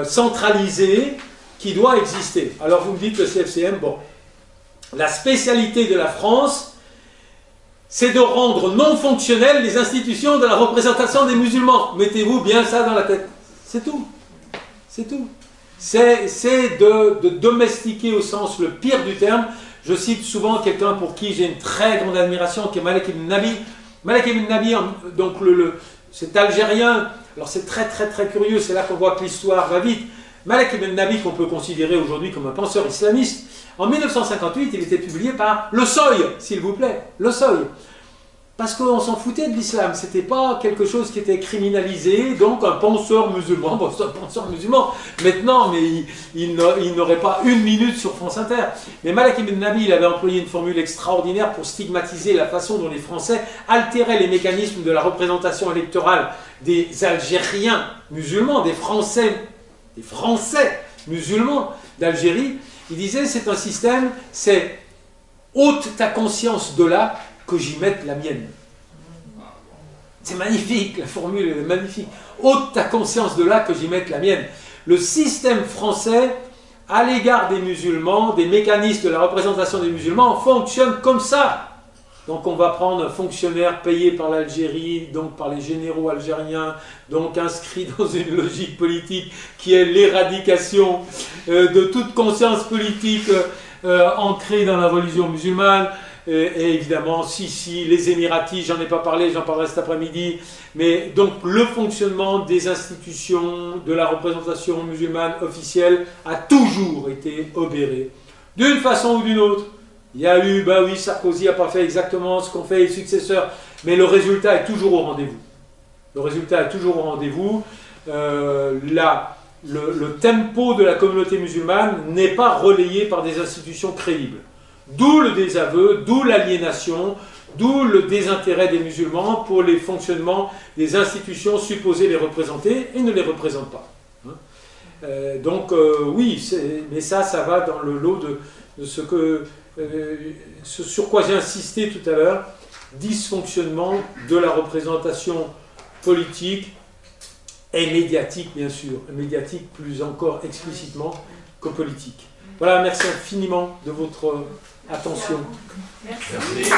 centralisé, qui doit exister. Alors vous me dites le CFCM, bon, la spécialité de la France, c'est de rendre non fonctionnelles les institutions de la représentation des musulmans. Mettez-vous bien ça dans la tête. C'est tout. C'est tout. C'est de domestiquer au sens le pire du terme. Je cite souvent quelqu'un pour qui j'ai une très grande admiration, qui est Malek Ibn Nabi. Malek Ibn Nabi, donc c'est algérien. Alors c'est très très très curieux, c'est là qu'on voit que l'histoire va vite. Malek Ibn Nabi, qu'on peut considérer aujourd'hui comme un penseur islamiste, en 1958, il était publié par Le Seuil, s'il vous plaît, Le Seuil. Parce qu'on s'en foutait de l'islam, c'était pas quelque chose qui était criminalisé, donc un penseur musulman, bon c'est un penseur musulman, maintenant, mais il n'aurait pas une minute sur France Inter. Mais Malek Ibn Nabi, il avait employé une formule extraordinaire pour stigmatiser la façon dont les Français altéraient les mécanismes de la représentation électorale des Algériens musulmans, des Français musulmans d'Algérie. Il disait, c'est un système, c'est ôte ta conscience de là, que j'y mette la mienne. C'est magnifique, la formule est magnifique. Ôte ta conscience de là, que j'y mette la mienne. Le système français, à l'égard des musulmans, des mécanismes de la représentation des musulmans, fonctionne comme ça. Donc on va prendre un fonctionnaire payé par l'Algérie, donc par les généraux algériens, donc inscrit dans une logique politique qui est l'éradication de toute conscience politique ancrée dans la religion musulmane. Et évidemment, si, les Émiratis, j'en ai pas parlé, j'en parlerai cet après-midi, mais donc le fonctionnement des institutions de la représentation musulmane officielle a toujours été obéré, d'une façon ou d'une autre. Il y a eu, ben oui, Sarkozy n'a pas fait exactement ce qu'ont fait les successeurs, mais le résultat est toujours au rendez-vous. Le résultat est toujours au rendez-vous. Le tempo de la communauté musulmane n'est pas relayé par des institutions crédibles. D'où le désaveu, d'où l'aliénation, d'où le désintérêt des musulmans pour les fonctionnements des institutions supposées les représenter et ne les représentent pas. Donc oui, mais ça va dans le lot de ce sur quoi j'ai insisté tout à l'heure, dysfonctionnement de la représentation politique et médiatique, bien sûr, médiatique plus encore explicitement que politique. Voilà, merci infiniment de votre attention. Merci.